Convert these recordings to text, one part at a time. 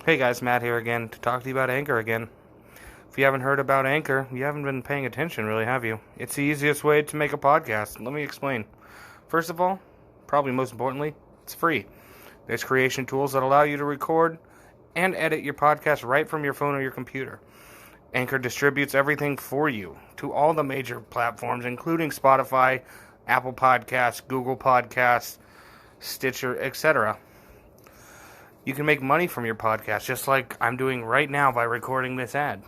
Hey guys, Matt here again to talk to you about Anchor again. If you haven't heard about Anchor, you haven't been paying attention, really, have you? It's the easiest way to make a podcast. Let me explain. First of all, probably most importantly, it's free. There's creation tools that allow you to record and edit your podcast right from your phone or your computer. Anchor distributes everything for you to all the major platforms, including Spotify, Apple Podcasts, Google Podcasts, Stitcher, etc. You can make money from your podcast, just like I'm doing right now by recording this ad.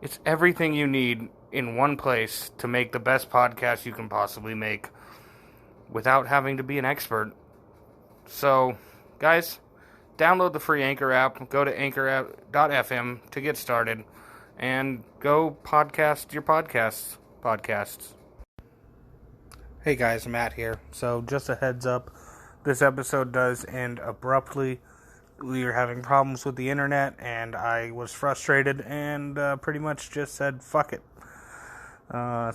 It's everything you need in one place to make the best podcast you can possibly make without having to be an expert. So, guys, download the free Anchor app, go to anchor.fm to get started, and go podcast your podcasts. Hey guys, Matt here. So, just a heads up, this episode does end abruptly. We were having problems with the internet, and I was frustrated and pretty much just said, fuck it.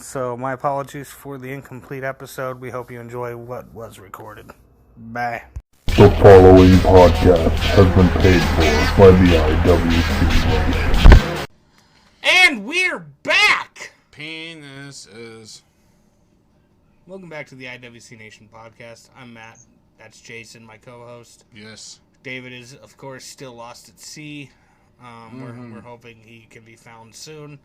So my apologies for the incomplete episode. We hope you enjoy what was recorded. Bye. The following podcast has been paid for by the iWc. And we're back! Penises. Welcome back to the iWc Nation podcast. I'm Matt. That's Jason, my co-host. Yes. David is, of course, still lost at sea. We're hoping he can be found soon.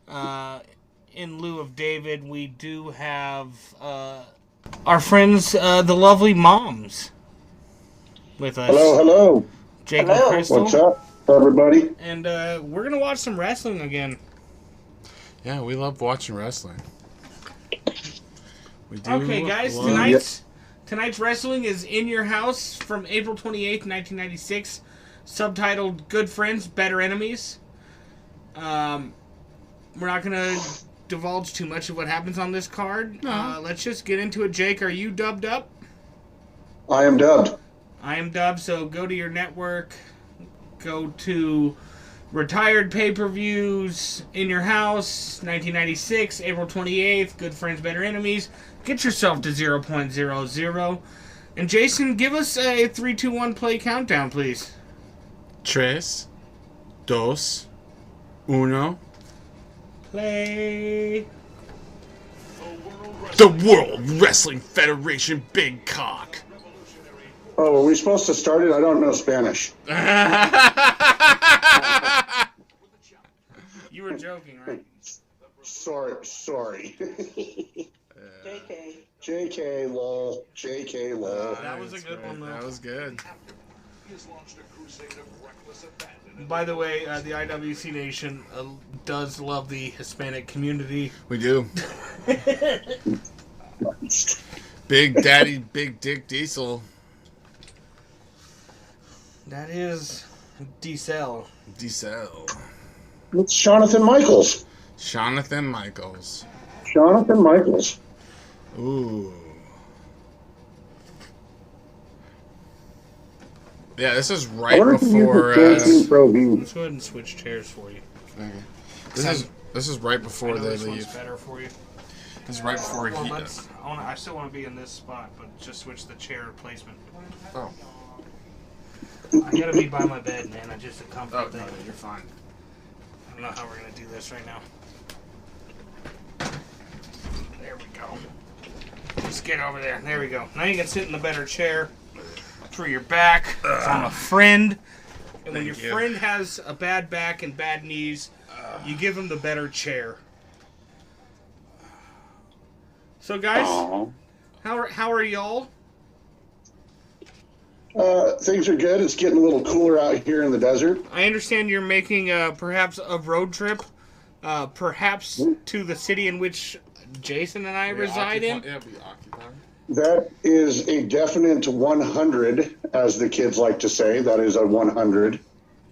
In lieu of David, we do have our friends, the lovely moms, with us. Hello. Jake and Crystal. What's up, everybody? And we're going to watch some wrestling again. Yeah, we love watching wrestling. We do. Okay, guys, tonight's wrestling is In Your House from April 28th, 1996, subtitled Good Friends, Better Enemies. We're not going to divulge too much of what happens on this card. No. Let's just get into it. Jake, are you dubbed up? I am dubbed. I am dubbed, so go to your network, go to Retired Pay-Per-Views, In Your House, 1996, April 28th, Good Friends, Better Enemies. Get yourself to 0.00. And Jason, give us a 3, 2, 1 play countdown, please. 3, 2, 1. Play. The World Wrestling Federation Big Cock. Oh, are we supposed to start it? I don't know Spanish. You were joking, right? Sorry. JK, lol. JK, lol. That was a good one, though. That was good. By the way, the iWc Nation does love the Hispanic community. We do. Big Daddy, Big Dick Diesel. That is Diesel. It's Jonathan Michaels. Jonathan Michaels. Ooh. Yeah, this is right before. Let's go ahead and switch chairs for you. Okay. This is right before they this leave. one's better for you. This is right before Well, he. I still want to be in this spot, but just switch the chair placement. Oh. I gotta be by my bed, man. I just a comfort Oh, thing. no, you're fine. I don't know how we're gonna do this right now. There we go. Just get over there. There we go. Now you can sit in the better chair for your back. I'm a friend. And when your friend has a bad back and bad knees, you give him the better chair. So, guys, how are y'all? Things are good. It's getting a little cooler out here in the desert. I understand you're making perhaps a road trip, perhaps to the city in which Jason and I reside in. Yeah, we occupy. That is a definite 100, as the kids like to say. That is a 100.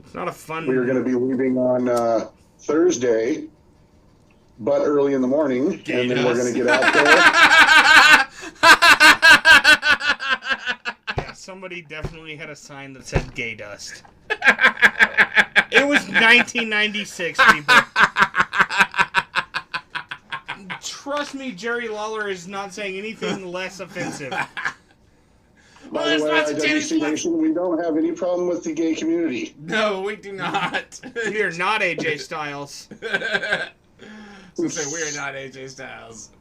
It's not a fun. We are going to be leaving on Thursday, but early in the morning, and then we're going to get out there. Yeah, somebody definitely had a sign that said "Gay Dust." It was 1996, people. Trust me, Jerry Lawler is not saying anything less offensive. Well, By the way, Lots of titties iWc flex. Nation, we don't have any problem with the gay community. No, we do not. We are not AJ Styles. So say we are not AJ Styles.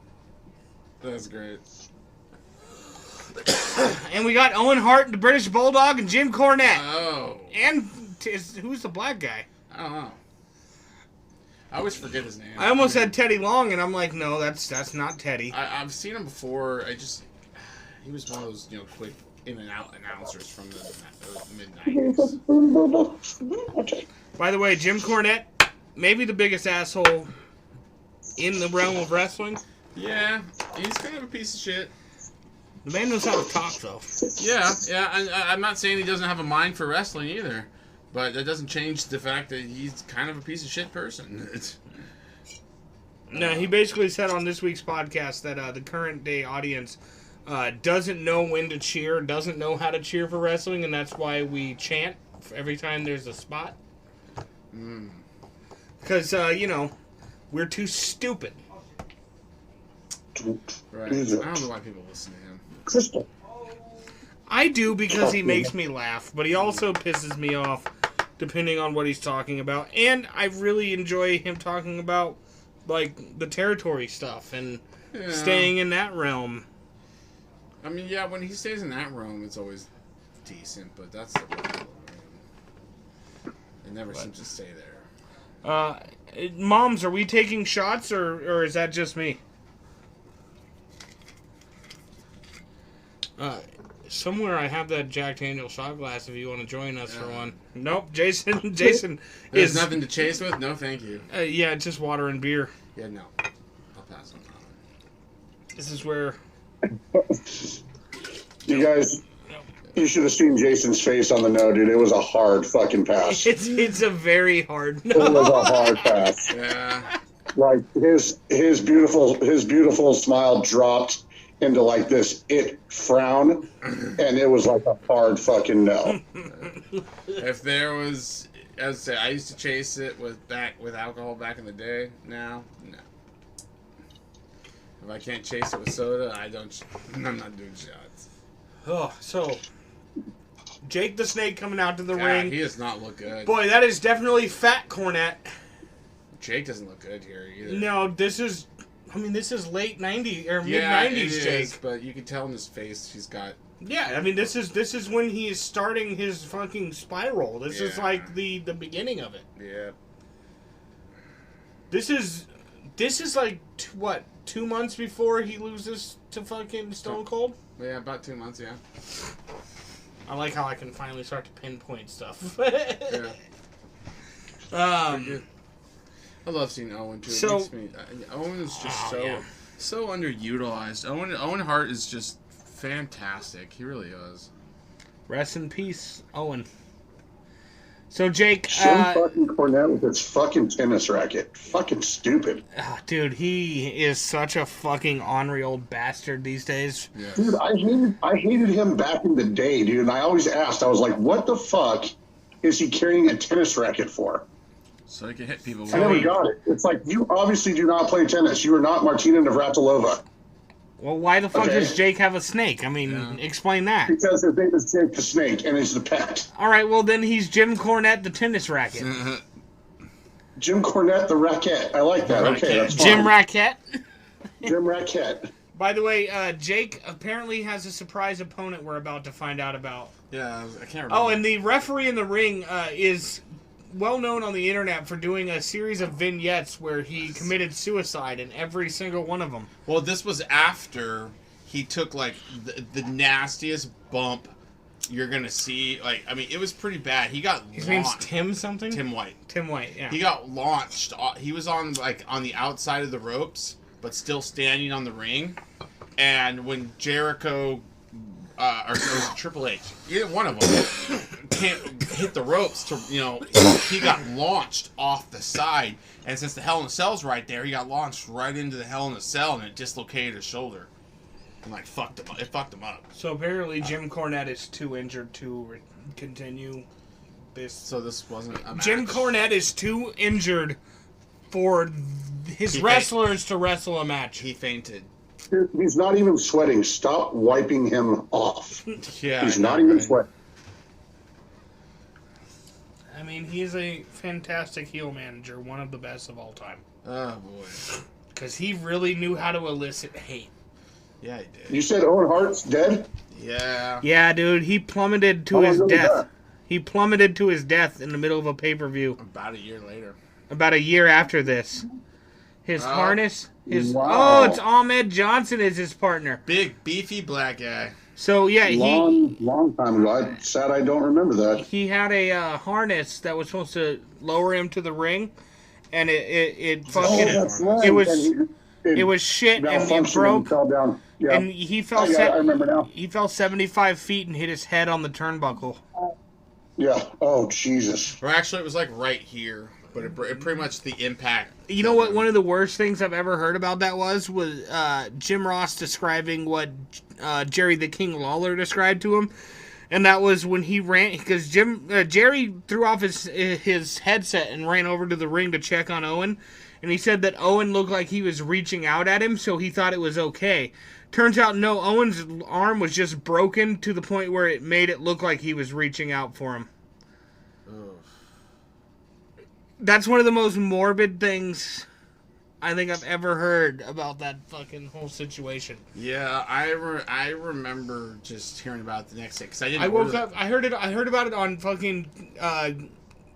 That's great. And we got Owen Hart, the British Bulldog, and Jim Cornette. Oh. And who's the black guy? I don't know. I always forget his name. I almost said Teddy Long, and I'm like, no, that's not Teddy. I've seen him before. He was one of those, quick in and out announcers from the mid-90s. Okay. By the way, Jim Cornette, maybe the biggest asshole in the realm of wrestling. Yeah, he's kind of a piece of shit. The man knows how to talk, though. Yeah. I'm not saying he doesn't have a mind for wrestling either, but that doesn't change the fact that he's kind of a piece of shit person. No, he basically said on this week's podcast that the current day audience doesn't know when to cheer, doesn't know how to cheer for wrestling, and that's why we chant every time there's a spot. Because, we're too stupid. Right. I don't know why people listen to him. Crystal. I do because he makes me laugh, but he also pisses me off depending on what he's talking about. And I really enjoy him talking about, like, the territory stuff and staying in that realm. I mean, yeah, when he stays in that room, it's always decent, but that's the problem. It never seems to stay there. Moms, are we taking shots, or is that just me? Somewhere I have that Jack Daniel shot glass if you want to join us for one. Nope, Jason There's is... nothing to chase with? No, thank you. Yeah, it's just water and beer. Yeah, no. I'll pass on that one. This is where... You guys, you should have seen Jason's face on the no, dude. It was a hard fucking pass. It's a very hard no. It was a hard pass. Yeah. Like his beautiful smile dropped into like this frown, and it was like a hard fucking no. If there was, as I say, I used to chase it with alcohol back in the day. Now, no. If I can't chase it with soda, I'm not doing shots. Oh, so Jake the Snake coming out to the ring. He does not look good. Boy, that is definitely fat Cornette. Jake doesn't look good here either. No, this is late 90s or mid 90s it Jake. is, but you can tell in his face he's got. Yeah, I mean this is when he is starting his fucking spiral. This is like the beginning of it. Yeah. This is like 2 months before he loses to fucking Stone Cold. Yeah, about 2 months. Yeah. I like how I can finally start to pinpoint stuff. Yeah. Um. I love seeing Owen too. So- It makes me, Owen is just yeah. so underutilized. Owen Hart is just fantastic. He really is. Rest in peace, Owen. So Jake, Jim fucking Cornette with his fucking tennis racket. Fucking stupid. Dude, he is such a fucking ornery old bastard these days. Yeah. Dude, I hated him back in the day, dude. And I always asked, I was like, what the fuck is he carrying a tennis racket for? So he can hit people. I never got it. It's like, you obviously do not play tennis. You are not Martina Navratilova. Well, why the fuck Okay. does Jake have a snake? I mean, explain that. Because his name is Jake the Snake, and it's the pet. All right, well then he's Jim Cornette, the tennis racket. Jim Cornette the racket. I like that. Okay, that's fine. Jim Racket. Jim Racket. By the way, Jake apparently has a surprise opponent we're about to find out about. Yeah, I can't remember. Oh, and the referee in the ring is well known on the internet for doing a series of vignettes where he committed suicide in every single one of them. Well, this was after he took like the nastiest bump you're gonna see. Like, I mean, it was pretty bad. He got His name's launched. Tim something? Tim White. Tim White, yeah. He got launched. He was on the outside of the ropes, but still standing on the ring. And when Jericho, or it was Triple H, either one of them, can't hit the ropes to, he got launched off the side. And since the Hell in a Cell's right there, he got launched right into the Hell in a Cell, and it dislocated his shoulder. And fucked him up. It fucked him up. So apparently Jim Cornette is too injured to continue this. So this wasn't a match. Jim Cornette is too injured for his wrestlers to wrestle a match. He fainted. He's not even sweating. Stop wiping him off. Yeah, He's I know, not even right? sweating. I mean, he's a fantastic heel manager, one of the best of all time. Oh boy. Because he really knew how to elicit hate. Yeah, he did. You said Owen Hart's dead? Yeah. Yeah, dude, he plummeted to How his long ago was death. that? He plummeted to his death in the middle of a pay-per-view. About a year later. About a year after this. His Oh. harness... Wow. Oh, it's Ahmed Johnson is his partner. Big, beefy black guy. So, yeah, Long time ago. I'm sad I don't remember that. he had a harness that was supposed to lower him to the ring, and it fucking... that's right. It was... And It was shit, and it malfunctioned broke, and fell down. Yeah. and he fell. I remember now. He fell 75 feet and hit his head on the turnbuckle. Yeah. Oh, Jesus. Or actually, it was like right here, but it pretty much the impact. You know what? One of the worst things I've ever heard about that was Jim Ross describing what Jerry the King Lawler described to him, and that was when he ran because Jerry threw off his headset and ran over to the ring to check on Owen. And he said that Owen looked like he was reaching out at him, so he thought it was okay. Turns out, no, Owen's arm was just broken to the point where it made it look like he was reaching out for him. Ugh. That's one of the most morbid things I think I've ever heard about that fucking whole situation. Yeah, I remember just hearing about it the next day because I didn't. I woke up. I heard about it on fucking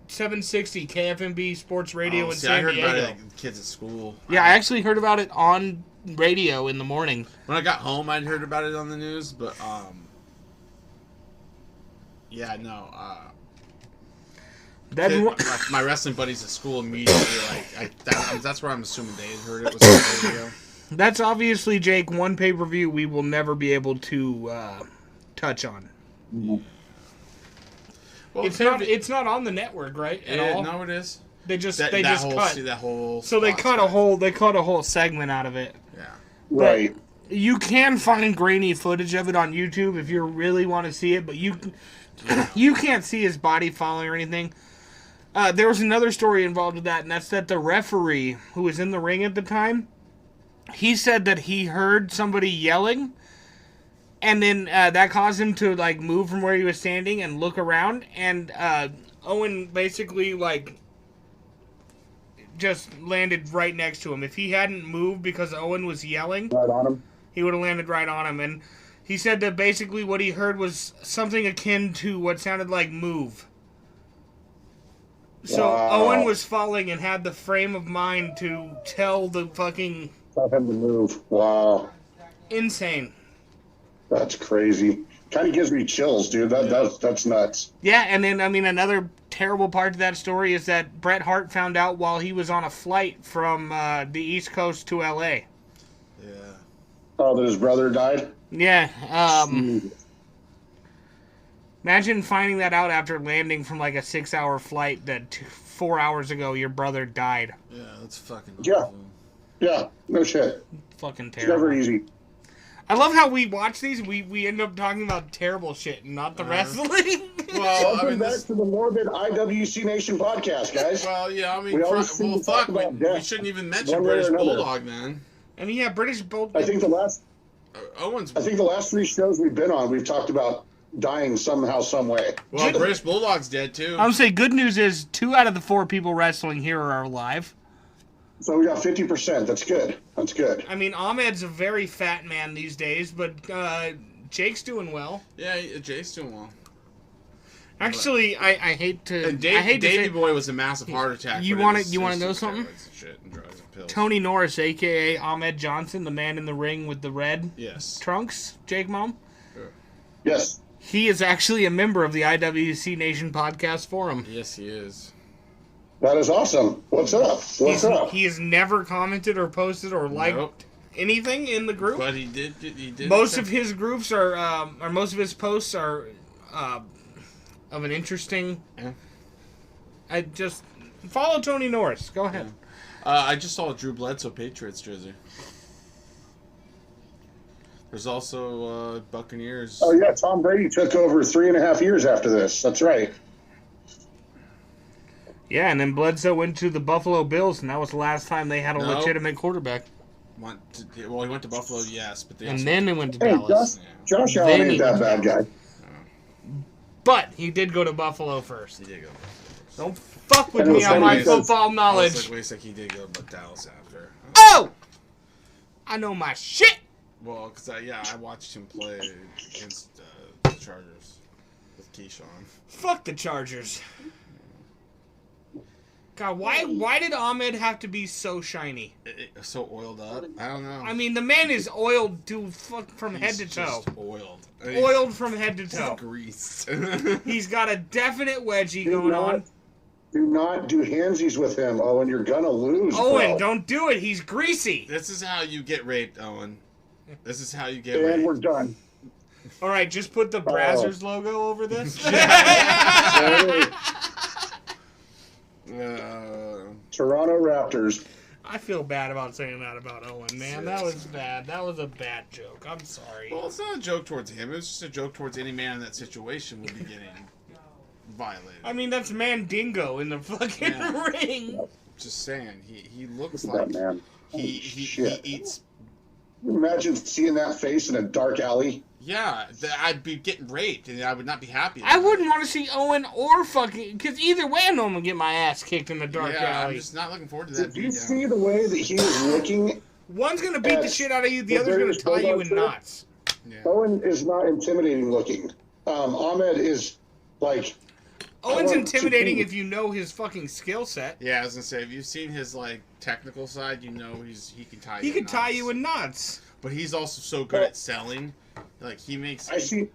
760 KFMB Sports Radio in San I heard Diego. about it like the kids at school. Yeah, I actually heard about it on radio in the morning. When I got home, I'd heard about it on the news, but yeah, no. My wrestling buddies at school immediately that's where I'm assuming they had heard it was on the radio. That's obviously, Jake, one pay-per-view we will never be able to touch on. Well, it's not on the network, right? At all? No, it is. They just That whole. So they cut a whole segment out of it. Yeah. Right. You can find grainy footage of it on YouTube if you really want to see it, but you can't see his body falling or anything. There was another story involved with that, and that's that the referee who was in the ring at the time, he said that he heard somebody yelling, and then that caused him to like move from where he was standing and look around, and Owen basically like just landed right next to him. If he hadn't moved because Owen was yelling, Right on him. he would have landed right on him. And he said that basically what he heard was something akin to what sounded like move. So Wow. Owen was falling and had the frame of mind to tell the fucking... Tell him to move. Wow. Insane. That's crazy. Kind of gives me chills, dude. That's nuts. Yeah, and then, I mean, another terrible part to that story is that Bret Hart found out while he was on a flight from the East Coast to L.A. Yeah. Oh, that his brother died? Yeah, imagine finding that out after landing from like a 6-hour flight that 4 hours ago your brother died. Yeah, that's fucking Yeah. awful. Yeah, no shit. Fucking It's terrible. never easy. I love how we watch these. We end up talking about terrible shit and not the wrestling. Well, I Welcome mean, back this, to the Morbid IWC Nation podcast, guys. well, yeah, I mean, We always seem to talk about we death, shouldn't even mention one way or British another. Bulldog, man. I mean, yeah, British Bulldog. I think the last Owens. 3 shows we've been on, we've talked about dying somehow, some way. Well, British Bulldog's dead too. I'm saying good news is 2 out of the 4 people wrestling here are alive. So we got 50%. That's good. That's good. I mean, Ahmed's a very fat man these days, but Jake's doing well. Yeah, Jay's doing well. Actually, I hate to. And I hate to Davey say, Boy was a massive heart attack. You but wanna- it was you wanna just know something? steroids and shit and drugs and pills. Tony Norris, a.k.a. Ahmed Johnson, the man in the ring with the red Yes. trunks, Jake Mom, Yes. he is actually a member of the IWC Nation podcast forum. Yes, he is. That is awesome. What's up? What's up? He has never commented or posted or liked Nope. anything in the group. But he did. He did. Most of his groups are, or most of his posts are, of an interesting. Yeah. I just follow Tony Norris. Go ahead. I just saw a Drew Bledsoe Patriots jersey. There's also Buccaneers. Oh, yeah. Tom Brady took over 3.5 years after this. That's right. Yeah, and then Bledsoe went to the Buffalo Bills, and that was the last time they had a No. legitimate quarterback. he went to Buffalo, yes, but and then they went to Hey, Dallas. Josh Then Allen he ain't that went to bad guy. But he did go to Buffalo first. He did go to Buffalo first. Don't fuck with And it me was on funny my because- football I was knowledge. like, wait a sec, he did go to Dallas after. Oh! I know my shit! Well, because I watched him play against the Chargers with Keyshawn. Fuck the Chargers. God, why did Ahmed have to be so shiny? So oiled up. I don't know. I mean, the man is oiled to fuck from head to He's toe. just oiled. Oiled from head to He's toe. greased. He's got a definite wedgie Do going not- on. Do not do handsies with him, Owen. You're gonna lose, Owen, bro. don't do it. He's greasy. This is how you get raped, Owen. This is how you get And raped. we're done. All right, just put the Brazzers logo over this. Toronto Raptors. I feel bad about saying that about Owen, man. That was bad. That was a bad joke. I'm sorry. Well, it's not a joke towards him. It was just a joke towards any man in that situation would be getting violated. I mean, that's Mandingo in the fucking Yeah. ring. Just saying, he looks That like man. he Shit. eats. Can you imagine seeing that face in a dark alley? Yeah, I'd be getting raped, and I would not be happy. I wouldn't want to see Owen or fucking... Because either way, I know I'm going to get my ass kicked in the dark Yeah, I'm alley. just not looking forward to that. Did you beatdown. see the way that he was looking? One's going to beat the shit out of you, the other's going to tie you in knots. Yeah. Owen is not intimidating looking. Ahmed is like... Owen's I want intimidating to- if you know his fucking skill set. Yeah, I was gonna say, if you've seen his like technical side, you know he can tie. He you can in tie knots. you in knots. But he's also so good at selling. Like he makes. I see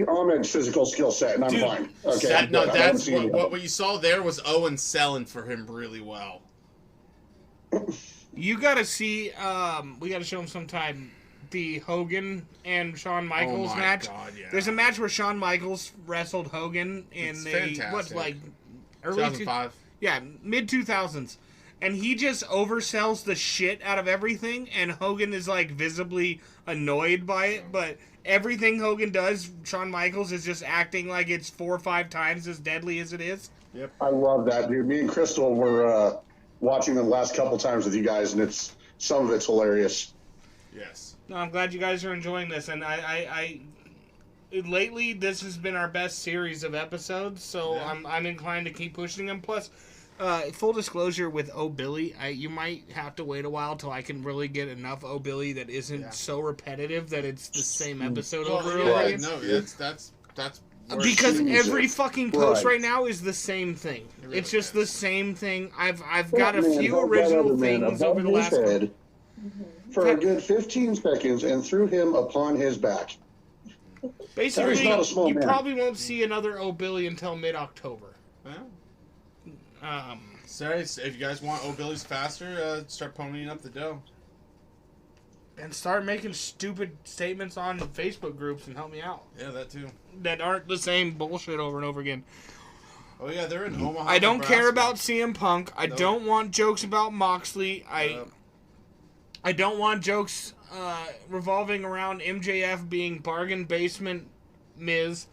Ahmed's physical skill set, and I'm Dude, fine. Okay, that, I'm no, good. I haven't that's seen any of what you saw there was Owen selling for him really well. You got to see... we got to show him sometime the Hogan and Shawn Michaels Oh my match. God, yeah. There's a match where Shawn Michaels wrestled Hogan in It's the... fantastic. What, like... Early 2005. Yeah, mid-2000s. And he just oversells the shit out of everything, and Hogan is, like, visibly annoyed by it, but everything Hogan does, Shawn Michaels is just acting like it's 4 or 5 times as deadly as it is. Yep. I love that, dude. Me and Crystal were watching them last couple times with you guys, and some of it's hilarious. Yes. No, I'm glad you guys are enjoying this, and I lately this has been our best series of episodes, so Yeah. I'm inclined to keep pushing them. Plus, full disclosure with Oh Billy, you might have to wait a while till I can really get enough Oh Billy that isn't so repetitive that it's the same episode over and over Right. again. No, that's where Because shooting every yourself. fucking post Right. right now is the same thing. really It's just is. the same thing. I've got a Man, few held that original other man things above over the his last. head for a good 15 seconds and threw him upon his back. Basically, He's not a small you man. probably won't see another Oh Billy until mid-October. Well, sorry, if you guys want Oh Billy's faster, start ponying up the dough. And start making stupid statements on Facebook groups and help me out. Yeah, that too. That aren't the same bullshit over and over again. Oh yeah, they're in Omaha. I don't Nebraska. care about CM Punk. I Nope. don't want jokes about Moxley. Yep. I don't want jokes revolving around MJF being bargain basement Miz.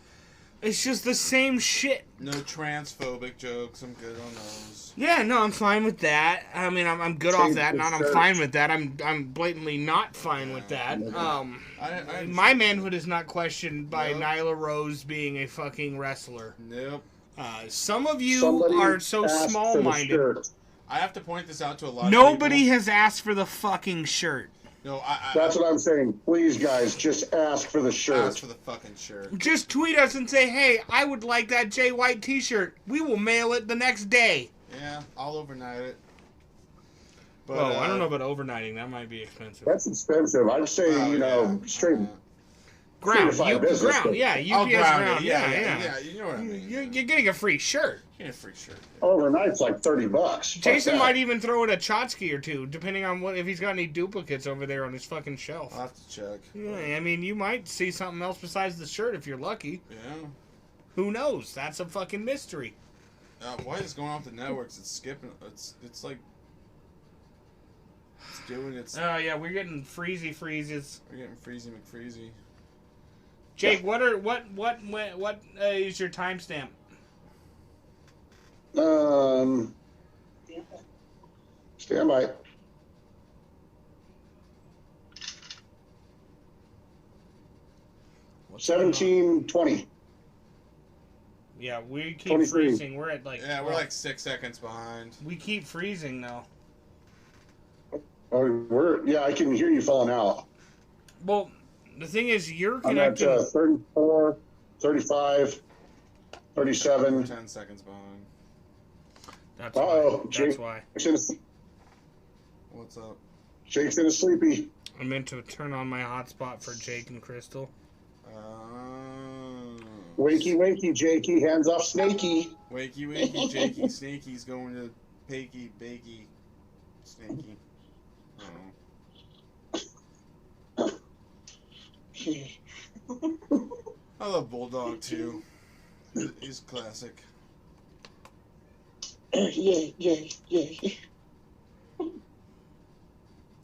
It's just the same shit. No transphobic jokes. I'm good on those. Yeah, no, I'm fine with that. I mean, I'm good off Change that. the Not I'm shirt. fine with that. I'm blatantly not fine with that. I My manhood is not questioned by Nope. Nyla Rose being a fucking wrestler. Nope. Some of you Somebody are so asked for the small-minded. shirt. I have to point this out to a lot of Nobody people. has asked for the fucking shirt. No, That's what I'm saying. Please, guys, just ask for the I shirt. asked for the fucking shirt. Just tweet us and say, hey, I would like that Jay White t-shirt. We will mail it the next day. Yeah, I'll overnight it. But, Well, I don't know about overnighting. That might be expensive. That's expensive. I'd say, straight. Ground. 3 to 5 business, Ground. but- Yeah, I'll UPS ground ground. it. Yeah, you know what I mean. You're getting a free shirt. Get a free shirt. Overnight's like $30. Fuck Jason that. might even throw in a Chotsky or two, depending on if he's got any duplicates over there on his fucking shelf. I'll have to check. Yeah, I mean, you might see something else besides the shirt if you're lucky. Yeah. Who knows? That's a fucking mystery. What is going on with the networks? It's skipping. It's like. It's doing its. Oh yeah, we're getting freezies. We're getting Freezy McFreezy. Jake, what is your timestamp? Stand by. What's 17:20. Yeah, we keep 23. freezing. We're at Yeah, we're like 6 seconds behind. We keep freezing now. Oh, I can hear you falling out. Well, the thing is, you're I'm at connected. 34, 35, 37. 10 seconds behind. That's why. That's why. What's up? Jake's in a sleepy. I meant to turn on my hotspot for Jake and Crystal. Wakey, wakey, Jakey. Hands off Snakey. Wakey, wakey, Jakey. Snakey's going to Pakey, Bakey, Snakey. I love Bulldog too. He's classic. Yeah.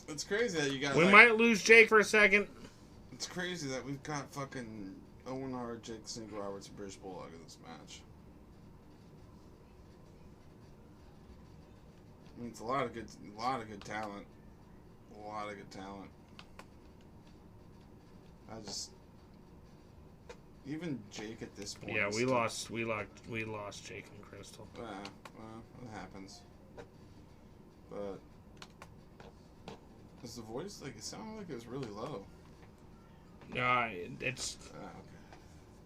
It's crazy that you got. We might lose Jake for a second. It's crazy that we've got fucking Owen Hart, Jake Snake Roberts, and British Bulldog in this match. I mean, it's a lot of good talent. A lot of good talent. Even Jake at this point. Yeah, we lost Jake and Crystal. Well, it happens. But is the voice like? It sounded like it was really low. It's Okay.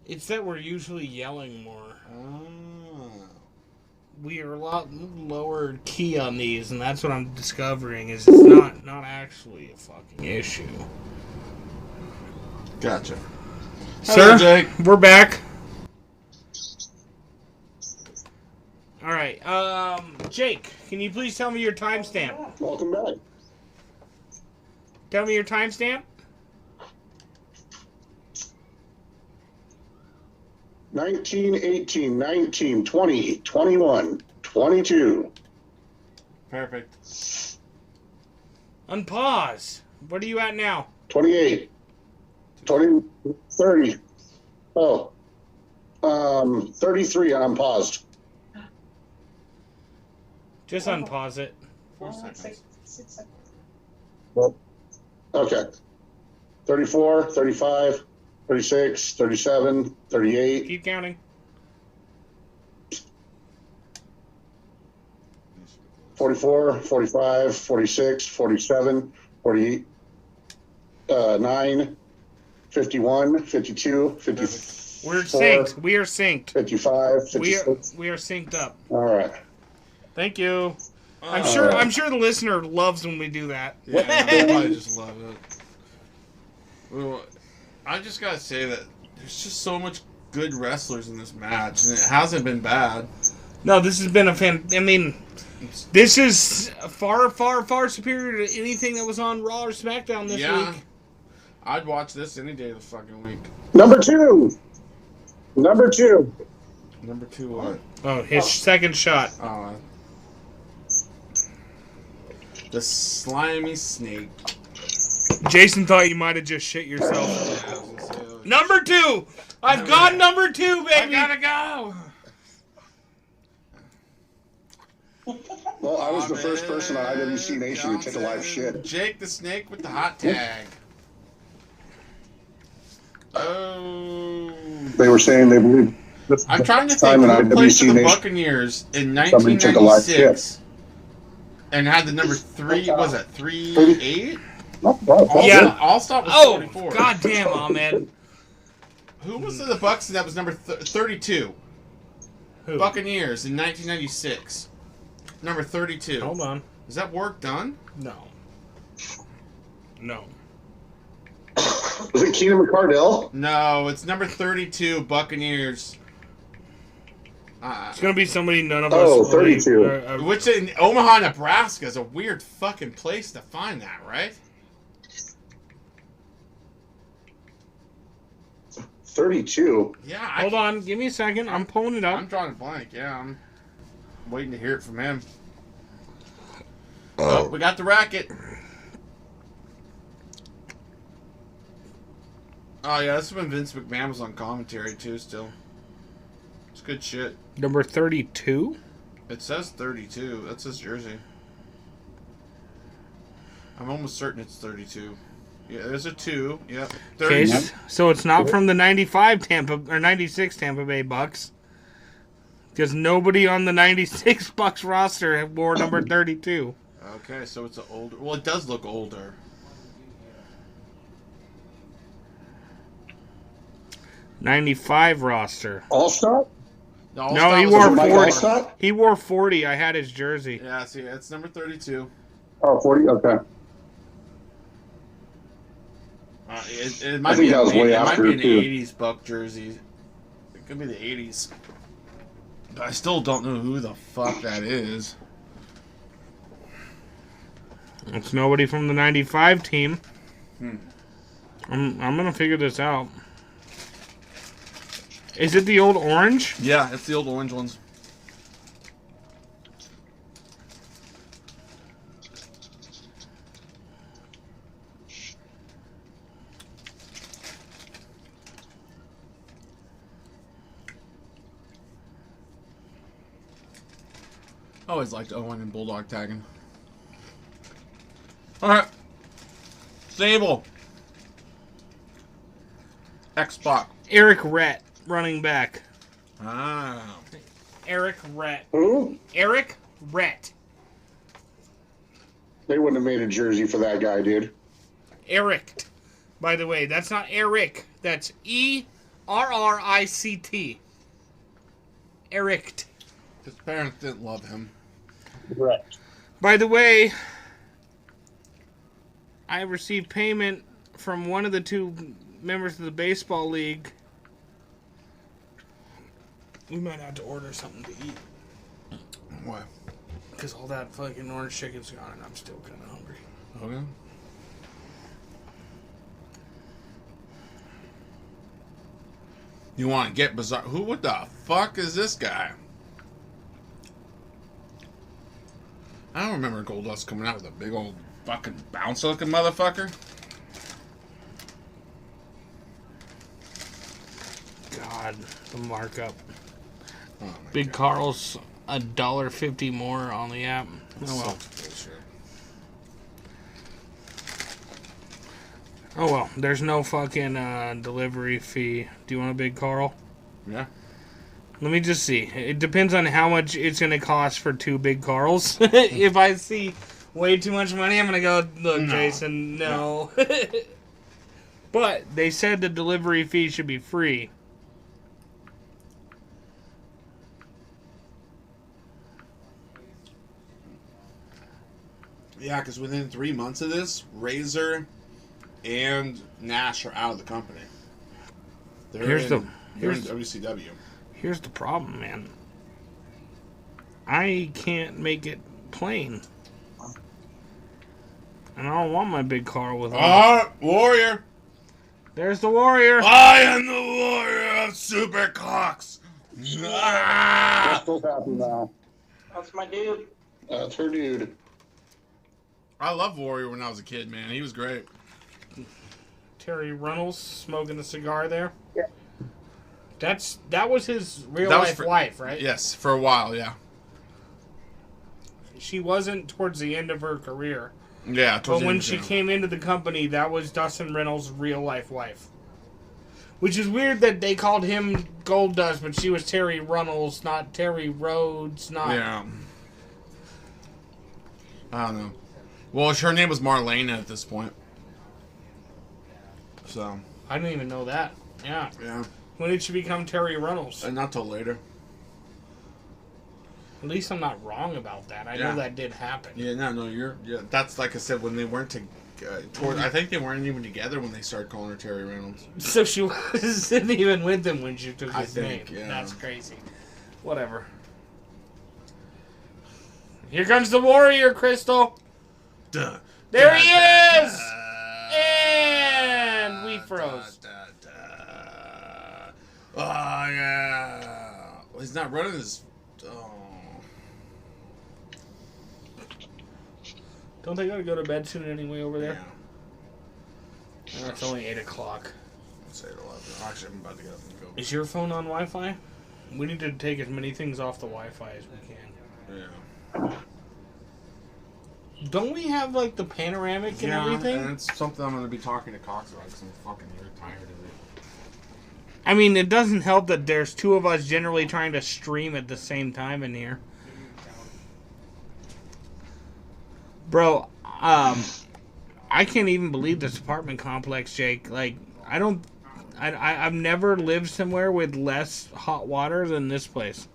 it's that we're usually yelling more. Oh. We are a lot lower key on these, and that's what I'm discovering is it's not actually a fucking issue. Gotcha. Sir, Hello, Jake. we're back. All right, Jake, can you please tell me your timestamp? Welcome back. Tell me your timestamp. 19, 18, 19, 20, 21, 22. Perfect. Unpause. What are you at now? 28, 20, 30. Oh, 33, and I'm paused. Just unpause it. 4 seconds. Okay. 34, 35, 36, 37, 38. Keep counting. 44, 45, 46, 47, 48, 9, 51, 52, 54. We're synced. We are synced. 55, 56. We are synced up. All right. Thank you. I'm sure the listener loves when we do that. Yeah, I probably just love it. Well, I just gotta say that there's just so much good wrestlers in this match, and it hasn't been bad. No, this has been I mean, this is far, far, far superior to anything that was on Raw or SmackDown this week. I'd watch this any day of the fucking week. Number two. Number 2. Number 2 what? Oh, his second shot. Oh, the slimy snake. Jason thought you might have just shit yourself. Yeah, I was gonna say, Number 2! I've got number 2, baby! I gotta go! Well, I was the first person on iWc Nation to take a live shit. Jake the Snake with the hot tag. Oh. They were saying they believe this I'm trying to time think in who played for iWc the Nation. Buccaneers in Somebody took a live shit. 1996 and had the number 3, was that 38? Yeah. All-Stop was Oh, 44. goddamn, Ahmed. Who was the Bucks that was number 32? Who? Buccaneers in 1996. Number 32. Hold on. Is that work done? No. No. Was it Keenan McCardell? No, it's number 32, Buccaneers. It's gonna be somebody none of Oh, us. 32. Which in Omaha, Nebraska is a weird fucking place to find that, right? 32. Yeah. Hold on, give me a second. I'm pulling it up. I'm drawing a blank. Yeah, I'm waiting to hear it from him. Oh, we got the racket. Oh yeah, this is when Vince McMahon was on commentary too. Still, it's good shit. Number 32. It says 32. That's his jersey. I'm almost certain it's 32. Yeah, there's a 2. Yep. Okay, 30. so it's not from the 95 Tampa or 96 Tampa Bay Bucks. Because nobody on the 96 Bucks roster wore number 32. Okay, so it's an older. Well, it does look older. 95 roster. All-Star? No, he was wore number 40. 40. All-Star? He wore 40. I had his jersey. Yeah, see, it's number 32. Oh, 40? Okay. It might think be that was way it might after, be an too. 80s Buck jersey. It could be the 80s. But I still don't know who the fuck that is. It's nobody from the 95 team. Hmm. I'm going to figure this out. Is it the old orange? Yeah, it's the old orange ones. I always liked Owen and Bulldog tagging. Alright. Sable. X-Pac. Eric Rhett, running back. Ah. Eric Rhett. Who? Eric Rhett. They wouldn't have made a jersey for that guy, dude. Eric. By the way, that's not Eric. That's ERRICT. Eric. His parents didn't love him. Right. By the way, I received payment from one of the two members of the baseball league. We might have to order something to eat. Why? Because all that fucking orange chicken's gone and I'm still kind of hungry. Okay. You want to get bizarre? Who? What the fuck is this guy? I don't remember Goldust coming out with a big old fucking bounce-looking motherfucker. God, the markup. Oh my Big God. Carl's $1.50 more on the app. Oh well. Such bullshit. Oh well. There's no fucking delivery fee. Do you want a Big Carl? Yeah. Let me just see. It depends on how much it's going to cost for 2 Big Carls. If I see way too much money, I'm going to go, look, No. Jason, no. But they said the delivery fee should be free. Yeah, because within 3 months of this, Razor and Nash are out of the company. They're Here's in the WCW. Here's the problem, man. I can't make it plain. And I don't want my Big Carl with me. Warrior! There's the Warrior. I am the Warrior of Super Cocks! Crystal's happy now. That's my dude. That's her dude. I loved Warrior when I was a kid, man. He was great. Terry Runnels smoking a cigar there. Yeah. That was his real That was life for- wife, right? Yes, for a while, yeah. She wasn't towards the end of her career. Yeah, But towards the when end, she yeah. came into the company, that was Dustin Reynolds' real life wife. Which is weird that they called him Goldust, but she was Terry Runnels, not Terry Rhodes, not... Yeah. I don't know. Well, her name was Marlena at this point. So, I didn't even know that. Yeah. yeah. When did she become Terry Runnels? And not till later. At least I'm not wrong about that. I Yeah. know that did happen. Yeah, no, yeah. That's like I said, when they weren't I think they weren't even together when they started calling her Terry Reynolds. So she wasn't even with him when she took I his think, name. yeah. That's crazy. Whatever. Here comes the Warrior, Crystal. Duh. There he is! And we froze. Oh, yeah. Well, he's not running his... Oh. Don't they gotta go to bed soon anyway over Yeah. there? It's only 8 o'clock. Let's say 11. Actually, I'm about to get up and go. Is your phone on Wi-Fi? We need to take as many things off the Wi-Fi as we can. Yeah. Don't we have like the panoramic and everything? And it's something I'm going to be talking to Cox about because I'm fucking tired of it. I mean, it doesn't help that there's two of us generally trying to stream at the same time in here. Bro, I can't even believe this apartment complex, Jake. Like, I've never lived somewhere with less hot water than this place.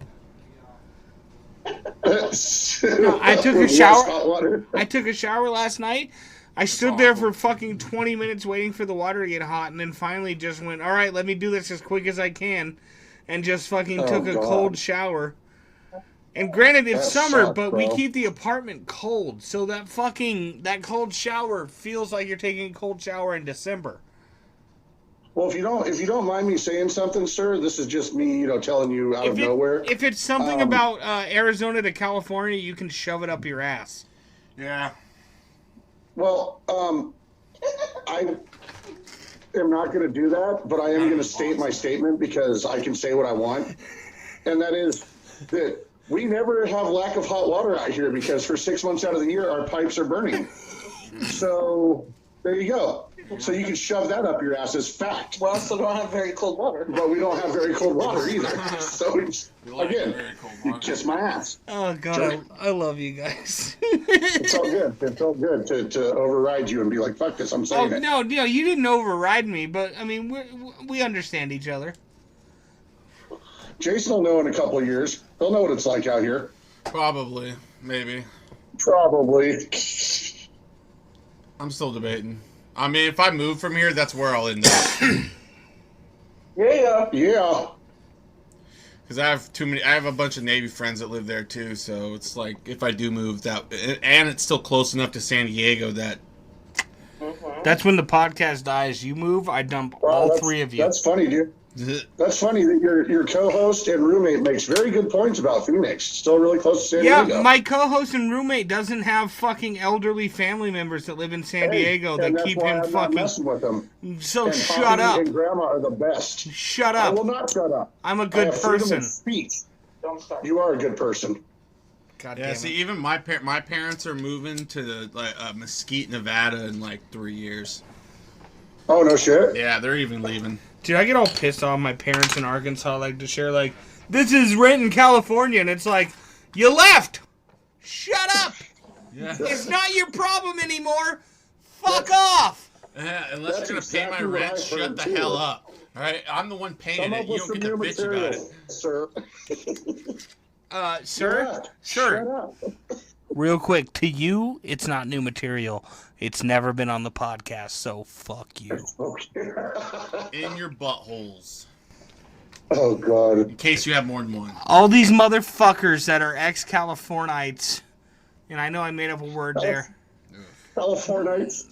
No, I took a shower. I took a shower last night. I stood there for fucking 20 minutes waiting for the water to get hot, and then finally just went, all right, let me do this as quick as I can, and just fucking took a cold shower. And granted, it's summer, but we keep the apartment cold, so that cold shower feels like you're taking a cold shower in December. Well, if you don't mind me saying something, sir, this is just me, telling you out of nowhere. If it's something about Arizona to California, you can shove it up your ass. Yeah. Well, I am not going to do that, but I am going to state my statement because I can say what I want, and that is that we never have lack of hot water out here because for 6 months out of the year our pipes are burning. So there you go. So you can shove that up your ass as fact. We also don't have very cold water. But we don't have very cold water either. So again, you kiss my ass. Oh God, I love you guys. It's all good. It's all good to override you and be like, fuck this, I'm saying it. No, you didn't override me, but I mean, we understand each other. Jason will know in a couple of years. He'll know what it's like out here. Probably. Maybe. Probably. I'm still debating. I mean, if I move from here, that's where I'll end up. Yeah. Because I have a bunch of Navy friends that live there too, so it's like if I do move that, and it's still close enough to San Diego that. That's when the podcast dies. You move, I dump all three of you. That's funny, dude. That's funny that your co-host and roommate makes very good points about Phoenix. Still really close to San Diego. Yeah, my co-host and roommate doesn't have fucking elderly family members that live in San Diego that keep him fucking. Messing with them. So and shut Poppy up. And Grandma are the best. Shut up. I will not shut up. I'm a good person. Speech. Don't start. You are a good person. God yeah, damn see, it. even my parents are moving to Mesquite, Nevada in like 3 years. Oh no shit. Yeah, they're even leaving. Dude, I get all pissed off. My parents in Arkansas like to share, like, this is rent in California, and it's like, you left! Shut up! Yeah. It's not your problem anymore! Fuck off! Unless you're going to pay my rent, shut the hell up. Alright? I'm the one paying it. You don't get to bitch about it. Sir. Sir? Shut up. Real quick, to you, it's not new material. It's never been on the podcast, so fuck you. In your buttholes. Oh, God. In case you have more than one. All these motherfuckers that are ex-Californites, and I know I made up a word there. Californites?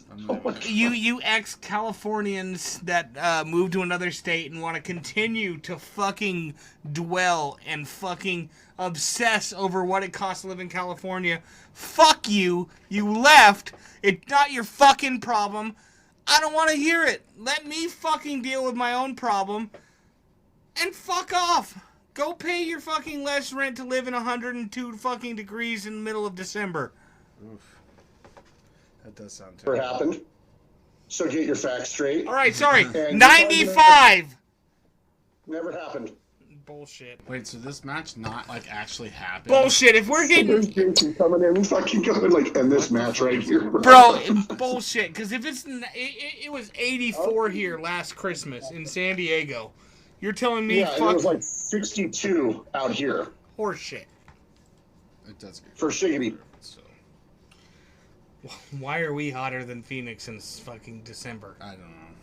You ex-Californians that moved to another state and want to continue to fucking dwell and fucking obsess over what it costs to live in California. Fuck you. You left. It's not your fucking problem. I don't want to hear it. Let me fucking deal with my own problem. And fuck off. Go pay your fucking less rent to live in 102 fucking degrees in the middle of December. Oof. That does sound Never terrible. happened. So get your facts straight. All right, sorry. 95. Never happened. Bullshit. Wait, so this match not like actually happened? Bullshit. If we're There's hitting, Jason coming in, fucking going like, and this match right here, bro, bullshit. Because if it was 84 here last Christmas in San Diego, you're telling me Yeah, it was like 62 out here horseshit. It does get for shiggity. so Why are we hotter than Phoenix in fucking December? I don't know.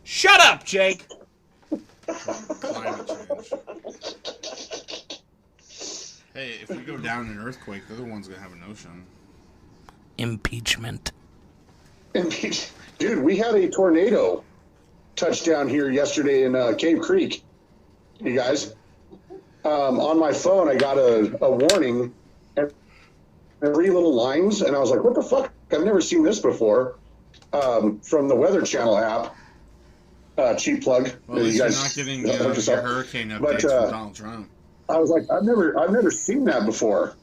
Shut up, Jake. Climate change. Hey, if we go down in an earthquake, the other one's gonna have an ocean. Impeachment. And dude, we had a tornado touchdown here yesterday in Cave Creek. You guys, on my phone, I got a warning and 3 little lines, and I was like, "What the fuck? I've never seen this before." From the Weather Channel app. Cheap plug. Well, at least you're not getting your hurricane updates from Donald Trump. I was like, I've never seen that before,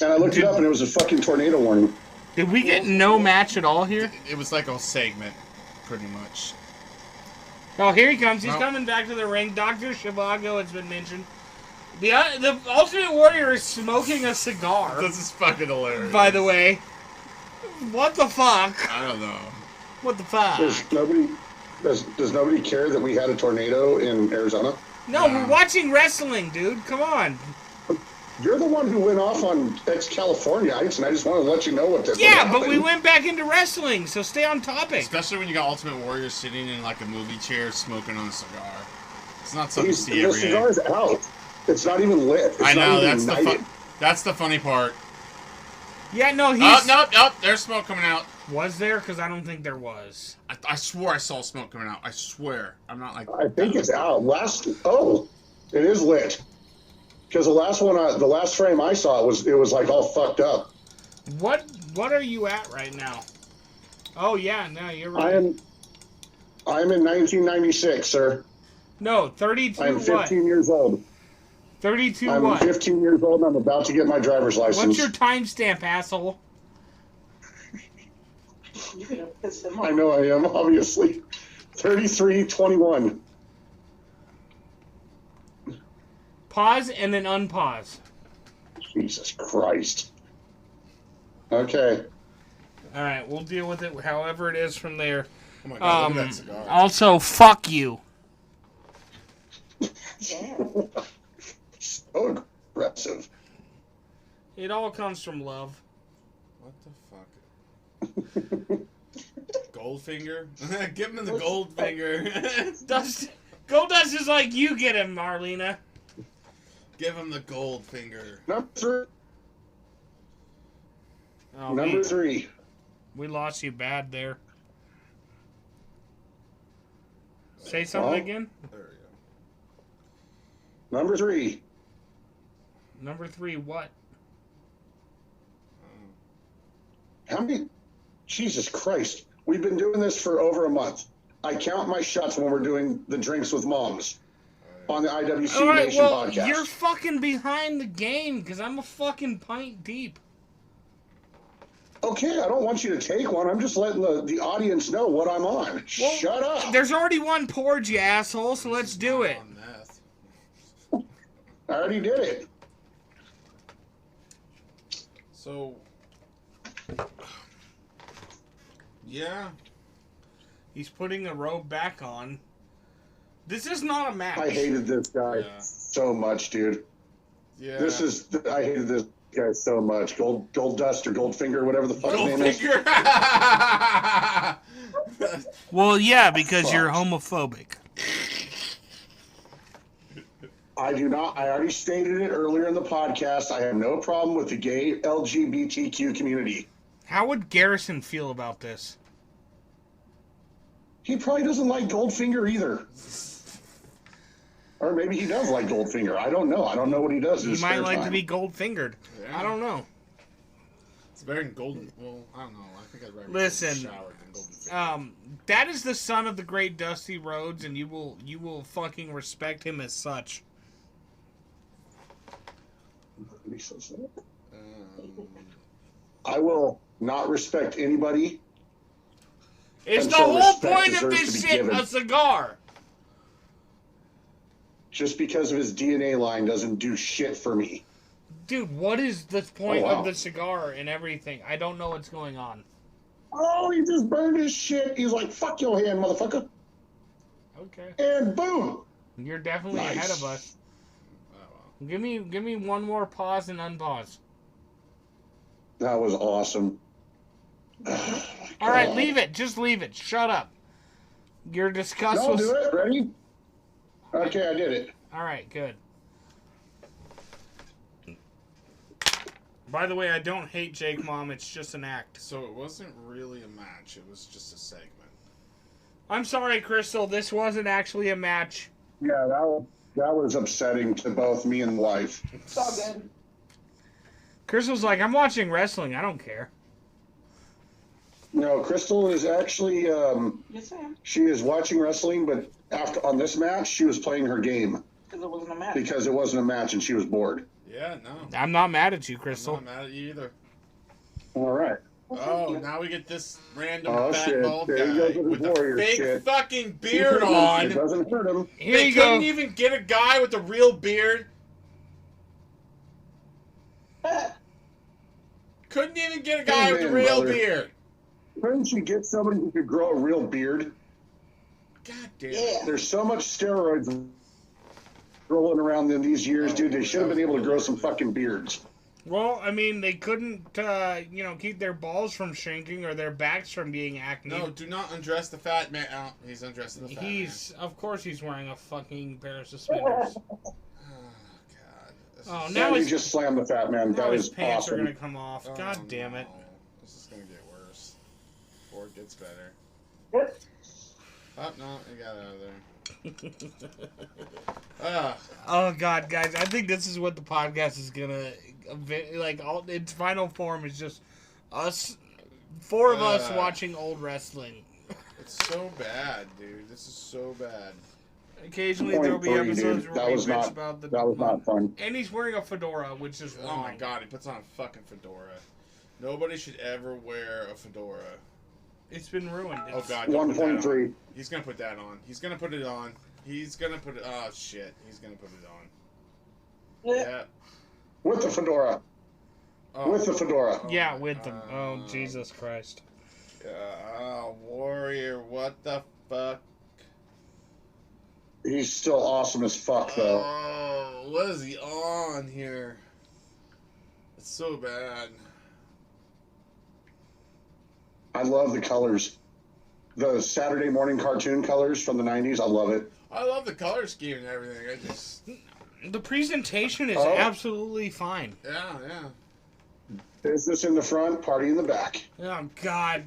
and I looked it up, and it was a fucking tornado warning. Did we get no match at all here? It was like a segment, pretty much. Oh, here he comes. He's Nope. coming back to the ring. Dr. Zhivago has been mentioned. The Ultimate Warrior is smoking a cigar, This is fucking hilarious. by the way. What the fuck? I don't know. What the fuck? Does nobody care that we had a tornado in Arizona? No, we're watching wrestling, dude. Come on. You're the one who went off on ex-Californiites, and I just wanted to let you know what that Yeah, but we went back into wrestling, so stay on topic. Especially when you got Ultimate Warrior sitting in like a movie chair smoking on a cigar. It's not something to see The every day. cigar's out. It's not even lit. It's I know, not even that's the funny part. Yeah, no, he's... Oh, nope, there's smoke coming out. Was there? Because I don't think there was. I swore I saw smoke coming out. I swear. I'm not like... I think it's out. It is lit. Because the last one, the last frame I saw, it was like all fucked up. What are you at right now? Oh, yeah, no, you're right. I am in 1996, sir. No, 32 I am 15 years old. 32 I'm what? 15 years old, and I'm about to get my driver's license. What's your timestamp, asshole? You're gonna piss him off. I know I am, obviously. 33:21. Pause and then unpause. Jesus Christ. Okay. All right, we'll deal with it however it is from there. Oh my god, look at that cigar. Also, fuck you. Damn. So aggressive. It all comes from love. What the fuck? Goldfinger? Give him the Goldfinger. Goldust is like, you get him, Marlena. Give him the Goldfinger. Oh, Number 3. we lost you bad there. Say something Well, again. There we go. Number 3. Number 3, what? How many? Jesus Christ. We've been doing this for over a month. I count my shots when we're doing the drinks with moms on the IWC All right, Nation well, podcast. you're fucking behind the game because I'm a fucking pint deep. Okay, I don't want you to take one. I'm just letting the audience know what I'm on. Well, Shut up. There's already one poured, you asshole, so let's do it. On meth. I already did it. So... Yeah. He's putting the robe back on. This is not a match. I hated this guy Yeah. so much, dude. Yeah. I hated this guy so much. Gold Dust or Goldfinger, whatever the fuck his name is. Goldfinger! Well, yeah, because you're homophobic. I do not. I already stated it earlier in the podcast. I have no problem with the gay LGBTQ community. How would Garrison feel about this? He probably doesn't like Goldfinger either. Or maybe he does like Goldfinger. I don't know. I don't know what he does in He his might spare like time. to be gold-fingered. Yeah. I don't know. It's better than golden. Well, I don't know. I think I'd rather Listen, shower than golden. That is the son of the great Dusty Rhodes, and you will fucking respect him as such. I will not respect anybody. It's And the so whole respect point of deserves this to be shit, given. a cigar. Just because of his DNA line doesn't do shit for me. Dude, what is the point Oh, wow. of the cigar and everything? I don't know what's going on. Oh, he just burned his shit. He's like, fuck your hand, motherfucker. Okay. And boom. You're definitely Nice. ahead of us. Oh, well. Give me one more pause and unpause. That was awesome. All right, leave it. Just leave it. Shut up. Your disgust No, was... do it. Ready? Okay, I did it. All right, good. By the way, I don't hate Jake Mom. It's just an act. So it wasn't really a match. It was just a segment. I'm sorry, Crystal. This wasn't actually a match. Yeah, that was upsetting to both me and the wife. It's all good. Crystal's like, I'm watching wrestling. I don't care. No, Crystal is actually, Yes, I am. she is watching wrestling, but on this match, she was playing her game Because it wasn't a match. because it wasn't a match and she was bored. Yeah, no. I'm not mad at you, I'm Crystal. not mad at you either. All right. Oh, now we get this random Oh, fat shit. bald There he guy goes with with his a warrior fake shit. fucking beard It on. doesn't hurt him. Here They you go. couldn't even get a guy with a real beard. Couldn't even get a guy with a Amen, real brother. beard. Couldn't you get somebody who could grow a real beard? God damn. Yeah. There's so much steroids rolling around in these years, dude. They should have been able to grow some fucking beards. Well, I mean, they couldn't, keep their balls from shrinking or their backs from being acne. No, do not undress the fat man. Oh, he's undressing the fat man. Of course, he's wearing a fucking pair of suspenders. Oh, God. This Oh, is- now Now you his, just slammed the fat man. now That his is pants are awesome. gonna come off. Oh, God damn it. no. This is going to get worse. Or it gets better. What? Oh, no, it got out of there. Ugh. Oh God, guys, I think this is what the podcast is gonna all its final form is just us, four of us watching old wrestling. It's so bad, dude. This is so bad. Occasionally there will be 0.3, episodes dude. where we bitch about the. That was not fun. And he's wearing a fedora, which is Oh wrong. my God, he puts on a fucking fedora. Nobody should ever wear a fedora. It's been ruined. Oh It's- God, don't put that on. 1.3. He's gonna put that on. He's gonna put it on. He's gonna put it. Oh shit, he's gonna put it on. Yeah. With the fedora. Oh, With the fedora. Yeah, with them. Oh Jesus Christ. Warrior, what the fuck? He's still awesome as fuck, though. Oh, what is he on here? It's so bad. I love the colors. The Saturday morning cartoon colors from the 90s. I love it. I love the color scheme and everything. I just, The presentation is Oh. absolutely fine. yeah. Business in the front, party in the back. Oh God.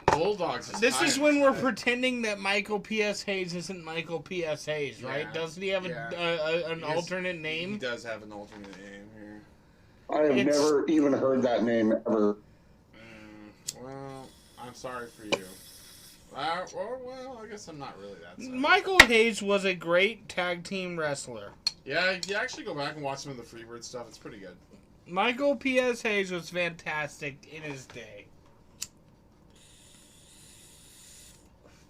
Bulldogs. This is when we're pretending that Michael P.S. Hayes isn't Michael P.S. Hayes, right? Yeah. Doesn't he have an He has- alternate He name? does have an alternate name here. I have It's- never even heard that name ever. Well, I'm sorry for you. Well, I guess I'm not really that sorry. Michael Hayes was a great tag team wrestler. Yeah, you actually go back and watch some of the Freebird stuff. It's pretty good. Michael P.S. Hayes was fantastic in his day.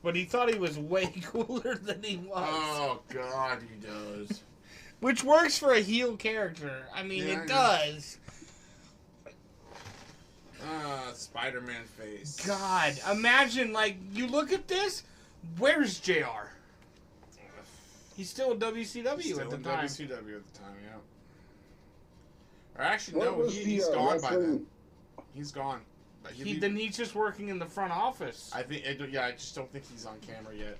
But he thought he was way cooler than he was. Oh, God, he does. Which works for a heel character. I mean, Yeah, it does. Spider-Man face. God, imagine, you look at this, where's JR? He's still in WCW He's at still the in time. WCW at the time, yeah. Or actually, What no, was he's the, gone by wrestling- then. He's gone. But Then he's just working in the front office. I think, I just don't think he's on camera yet.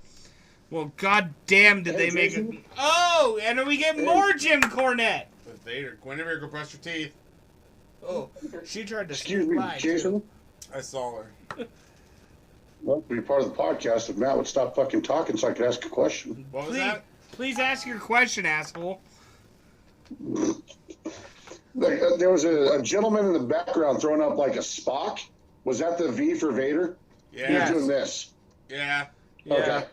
Well, god damn, did Hey, they make it. Jason? Oh, and then we get more Jim Cornette. With Vader. Guinevere, go brush your teeth. Oh, she tried to Excuse me, lie, Jason. too. I saw her. Well, to be part of the podcast, if Matt would stop fucking talking so I could ask a question. What was Please, that? please ask your question, asshole. There was a gentleman in the background throwing up like a Spock. Was that the V for Vader? Yeah. He was Yes. doing this. Yeah. Yeah. Okay.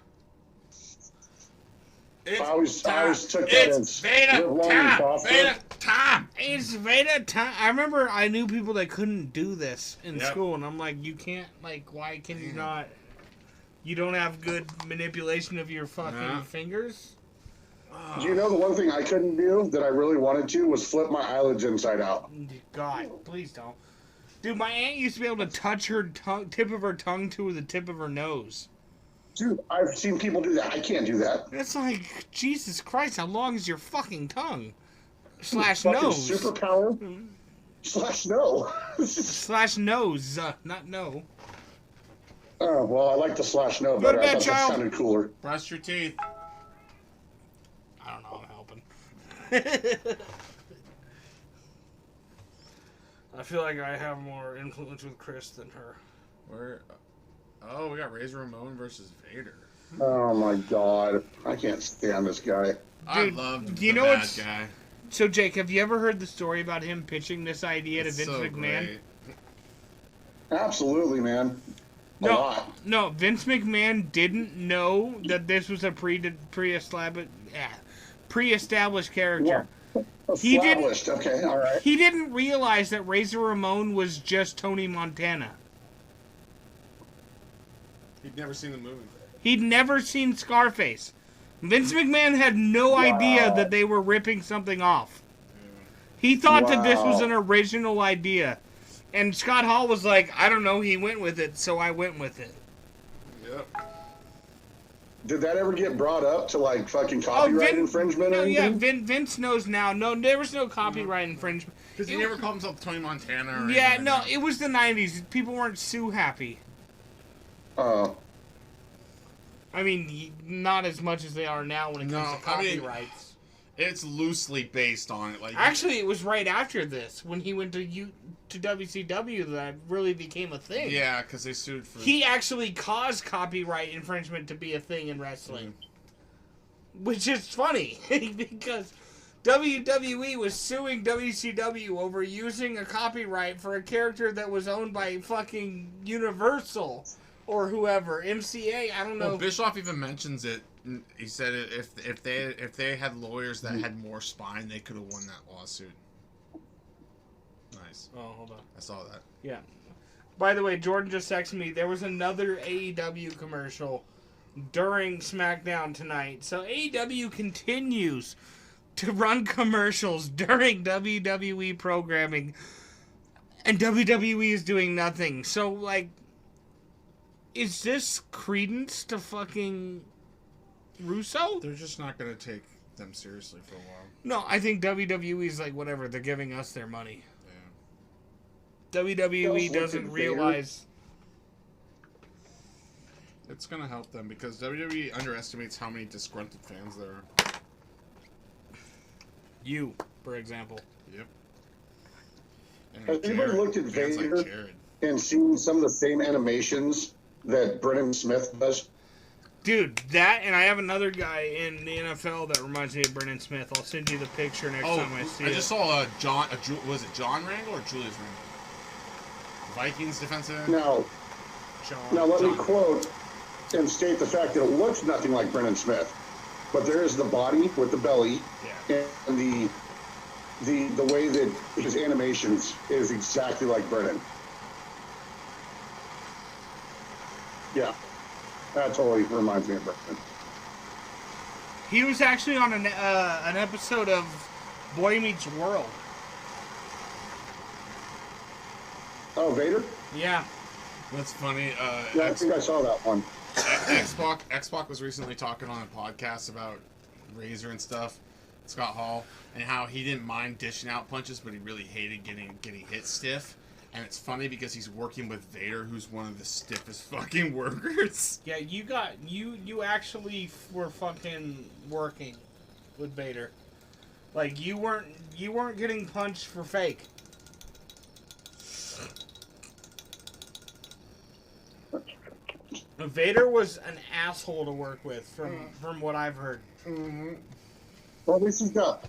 It's I always took that It's as Vader live long and time. prosper. Vader time. It's Vader time. I remember I knew people that couldn't do this in Yep. school, and I'm like, you can't, why can you not? You don't have good manipulation of your fucking Yeah. fingers? Do you know the one thing I couldn't do that I really wanted to was flip my eyelids inside out? God, please don't. Dude, my aunt used to be able to touch her tip of her tongue to the tip of her nose. Dude, I've seen people do that. I can't do that. It's like, Jesus Christ, how long is your fucking tongue? Slash Fucking nose. superpower. Slash no. Slash nose, not no. Oh, well, I like the slash no Go to better. I bed, thought that child. sounded cooler. Brush your teeth. I don't know, I'm helping. I feel like I have more influence with Chris than her. We got Razor Ramon versus Vader. Oh my god. I can't stand this guy. I Dude, love you the know bad what's- guy. So, Jake, have you ever heard the story about him pitching this idea to It's Vince so McMahon? great. Absolutely, man. A lot. No, Vince McMahon didn't know that this was a pre-established character. He didn't- Established. Okay, all right. He didn't realize that Razor Ramon was just Tony Montana. He'd never seen the movie. He'd never seen Scarface. Vince McMahon had no idea that they were ripping something off. He thought that this was an original idea. And Scott Hall was like, I don't know, he went with it, so I went with it. Yep. Did that ever get brought up to like fucking copyright infringement or anything? Yeah, Vince knows now. No, there was no copyright infringement. Because he never called himself Tony Montana or Yeah, anything no, like that. it was the 90s. People weren't too happy. Oh. I mean, not as much as they are now when it comes to I mean, copyrights. It's loosely based on it. Like Actually, it was right after this, when he went to WCW, that really became a thing. yeah, because they sued for. He actually caused copyright infringement to be a thing in wrestling. Which is funny, because WWE was suing WCW over using a copyright for a character that was owned by fucking Universal or whoever, MCA, I don't know. Well, Bischoff even mentions it. He said if they had lawyers that had more spine, they could have won that lawsuit. Nice. Oh, hold on. I saw that. Yeah. By the way, Jordan just texted me. There was another AEW commercial during SmackDown tonight. So AEW continues to run commercials during WWE programming, and WWE is doing nothing. So, like, is this credence to fucking Russo? They're just not going to take them seriously for a while. No, I think WWE is like, whatever, they're giving us their money. Yeah. WWE doesn't realize... It's going to help them because WWE underestimates how many disgruntled fans there are. You, for example. Yep. And Has anybody looked at fans Vader like Jared. and seen some of the same animations that Brennan Smith does? Dude, that, and I have another guy in the NFL that reminds me of Brennan Smith. I'll send you the picture next time I see it. I just saw was it John Randall or Julius Randall? Vikings defensive. Now let me John. quote and state the fact that it looks nothing like Brennan Smith, but there is the body with the belly, Yeah. and the way that his animations is exactly like Brennan. Yeah, that totally reminds me of Brennan. He was actually on an episode of Boy Meets World. Oh, Vader? Yeah. That's funny. Yeah, I think I saw that one. Xbox was recently talking on a podcast about Razor and stuff, Scott Hall, and how he didn't mind dishing out punches, but he really hated getting hit stiff. And it's funny because he's working with Vader, who's one of the stiffest fucking workers. Yeah, you actually were fucking working with Vader. Like, you weren't getting punched for fake. Vader was an asshole to work with, from what I've heard. Mm-hmm. Well, at least he's got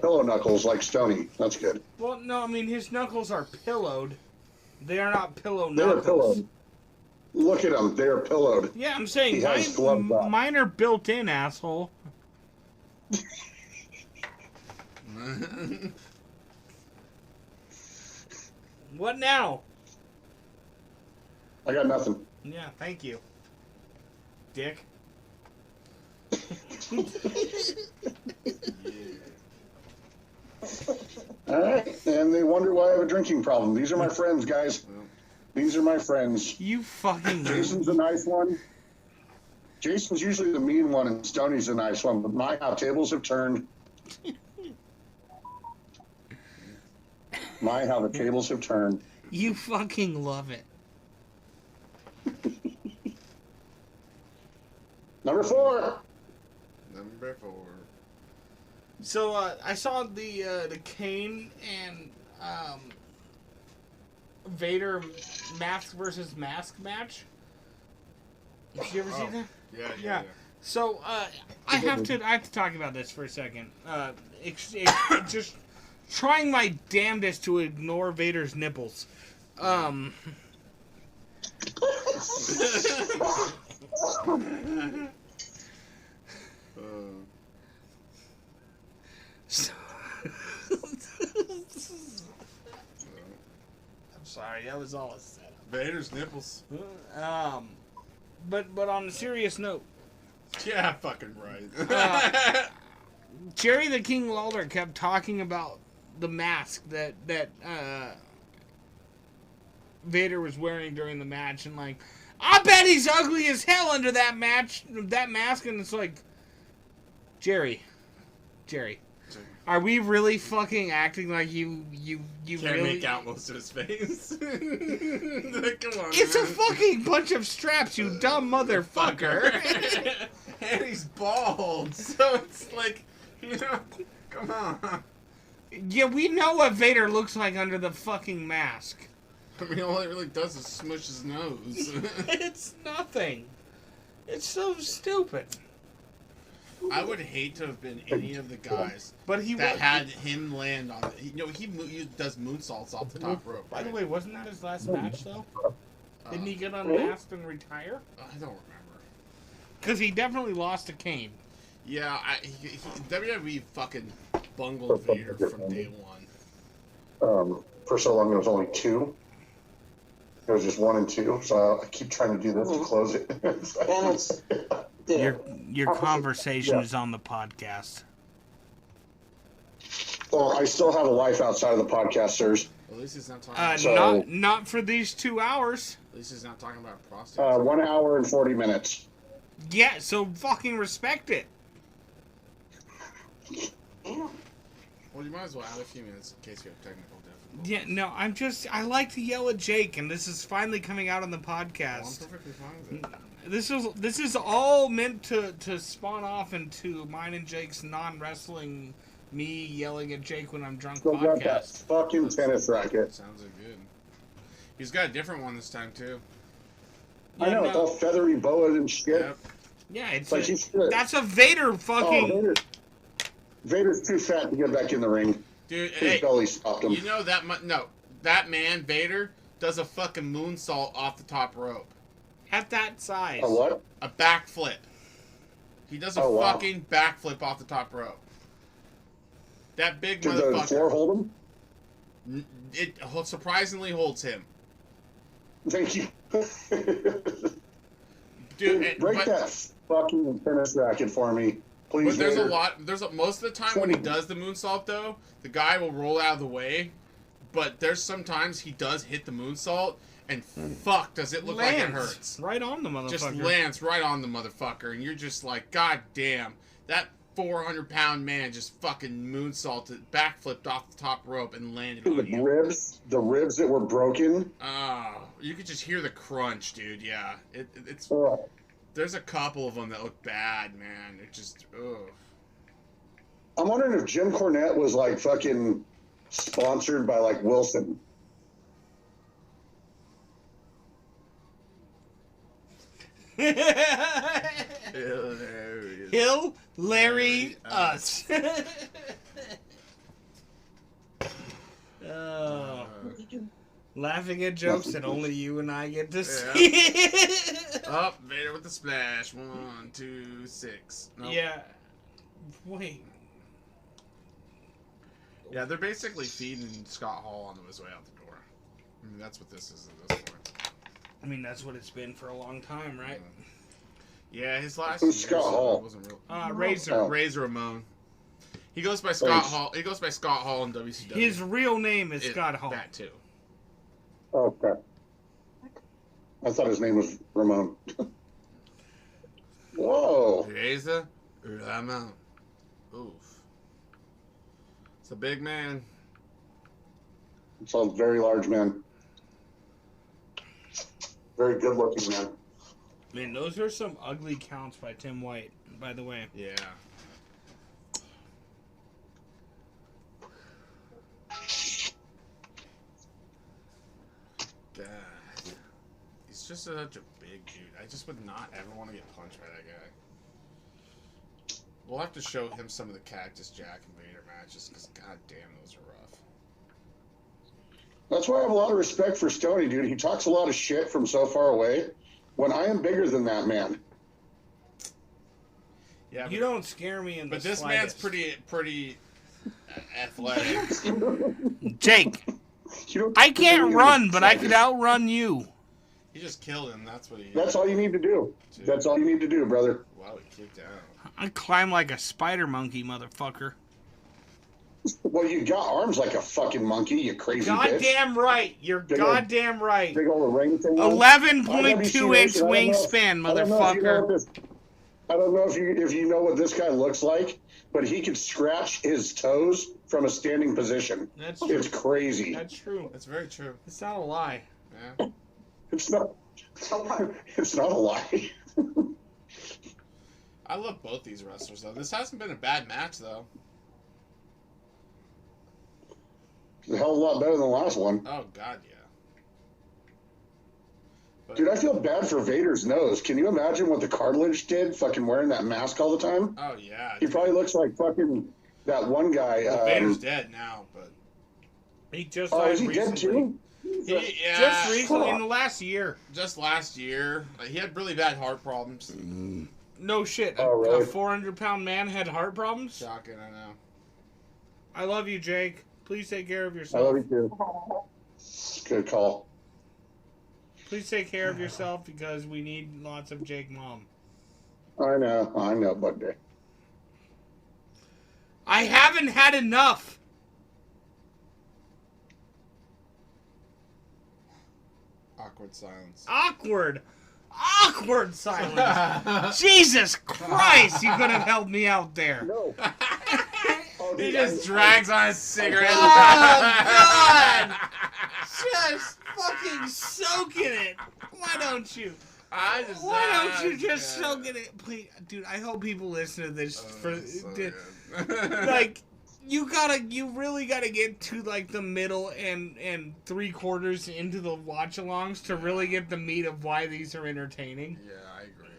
pillow knuckles like Stoney. That's good. Well, no, I mean, his knuckles are pillowed. They are not pillow They're knuckles. pillowed. Look at them. They're pillowed. Yeah, I'm saying He has gloves on. mine are built in, asshole. What now? I got nothing. Yeah, thank you, Dick. All right, and they wonder why I have a drinking problem. These are my friends, guys. These are my friends. You fucking. Jason's a nice one. Jason's usually the mean one, and Stoney's a nice one. But my how tables have turned. My how the tables have turned. You fucking love it. Number 4. Number 4. So I saw the Kane and Vader mask versus mask match. Did you ever see that? Yeah. So I have to talk about this for a second. Just trying my damnedest to ignore Vader's nipples. I'm sorry, that was all a setup. Vader's nipples. But on a serious note, Yeah, fucking right. Jerry the King Lawler kept talking about the mask that Vader was wearing during the match, and like, I bet he's ugly as hell under that mask, and it's like, Jerry, are we really fucking acting like you Can't really make out most of his face. Like, come on, It's man. a fucking bunch of straps, you dumb motherfucker. And he's bald, so it's like, come on. Yeah, we know what Vader looks like under the fucking mask. I mean, all it really does is smush his nose. It's nothing. It's so stupid. I would hate to have been any of the guys But he that was. had him land on. He does moonsaults off the top rope. By the right? way, wasn't that his last match though? Didn't he get unmasked and retire? I don't remember. Because he definitely lost to Kane. Yeah, WWE fucking bungled Vader from day one. For so long, it was only 2. It was just 1 and 2, so I keep trying to do this to close it. And it's yeah. Your conversation is on the podcast. Well, I still have a life outside of the podcast, sirs. At least he's not talking. So- Not for these 2 hours. At least he's not talking about prostitutes. 1 hour and 40 minutes. Yeah, so fucking respect it. Yeah. Well, you might as well add a few minutes in case you have technical difficulties. Yeah, no, I like to yell at Jake, and this is finally coming out on the Well, I'm podcast. perfectly fine with it. This is all meant to spawn off into mine and Jake's non-wrestling, me yelling at Jake when I'm drunk Still got that podcast. fucking tennis racket. Sounds like good. He's got a different one this time too. I know, it's all feathery boa and shit. Yep. Yeah, it's Like he's good. that's a Vader Oh, fucking. Vader's too fat to get back in the ring. Dude, His hey, belly stopped him. you know that man Vader does a fucking moonsault off the top rope, At that size. A what? a backflip. He does a Oh, wow. fucking backflip off the top rope. That big Did the floor motherfucker. hold him? It surprisingly holds him, Thank you. dude. Break that fucking tennis racket for me, please. But there's a Vader. lot. Most of the time when he does the moonsault, though, the guy will roll out of the way. But there's sometimes he does hit the moonsault, and fuck, does it look like it hurts? right on the motherfucker. Just lands right on the motherfucker, and you're just like, God damn, that 400-pound man just fucking moonsaulted, backflipped off the top rope, and landed on you. The ribs that were broken. Oh, you could just hear the crunch, dude. Yeah, it's. Ugh. There's a couple of them that look bad, man. They're just, ugh. I'm wondering if Jim Cornette was like fucking sponsored by like Wilson. Hilarious. Hill, Larry, us. Oh. Laughing at jokes that only you and I get to see. Up, Vader with the splash. 1, 2, 6. Nope. Yeah. Wait. Yeah, they're basically feeding Scott Hall on his way out the door. I mean, that's what this is at this point. I mean, that's what it's been for a long time, right? Yeah, his last Who's year or Scott so Hall? wasn't real. Razor. Oh. Razor Ramon. He goes by Scott Thanks. Hall. He goes by Scott Hall in WCW. His real name is It- Scott Hall. That too. Okay. I thought his name was Ramon. Whoa. Razor Ramon. Oof. It's a big man. It's a very large man. Very good looking man. Man, those are some ugly counts by Tim White, by the way. Yeah. God. He's just such a big dude. I just would not ever want to get punched by that guy. We'll have to show him some of the Cactus Jack and Vader matches because, god damn, those are rough. That's why I have a lot of respect for Stoney, dude. He talks a lot of shit from so far away. When I am bigger than that man. Yeah, You don't scare me in the but this slightest. man's pretty athletic. Jake, You don't I can't think run, he's but I could outrun you. He just killed him. That's what he. That's all you need to do. That's all you need to do, brother. Wow, he kicked out. I climb like a spider monkey, motherfucker. Well, you got arms like a fucking monkey, you crazy bitch. Goddamn right. You're goddamn right. Big old orangutan. 11.2 inch wingspan, motherfucker. I don't know if you know what this guy looks like, but he could scratch his toes from a standing position. That's true. It's crazy. That's true. That's very true. It's not a lie. Yeah. It's not. It's not a lie. I love both these wrestlers though. This hasn't been a bad match though. It's a hell of a lot better than the last one. Oh god, yeah. But, Dude, I feel bad for Vader's nose. Can you imagine what the cartilage did? Fucking wearing that mask all the time. Oh yeah. He probably looks like fucking that one guy. Well, Vader's dead now, but He just Oh, died is he recently. dead too? Just recently, in the last year. Just last year, he had really bad heart problems. No shit. Oh, really? A 400-pound man had heart problems? Shocking, I know. I love you, Jake. Please take care of I yourself. love you too. Good call. Please take care of yourself because we need lots of Jake Mom. I know, buddy. I haven't had enough. Awkward silence. Awkward silence. Jesus Christ, you could have helped me out there. No. Oh, He dude, just drags on his cigarette. Oh, God. Just fucking soak in it. Why don't you? Why don't you just soak in it? Please, dude, I hope people listen to this like you really gotta get to like the middle and 3/4 into the watch-alongs to really get the meat of why these are entertaining. Yeah, I agree.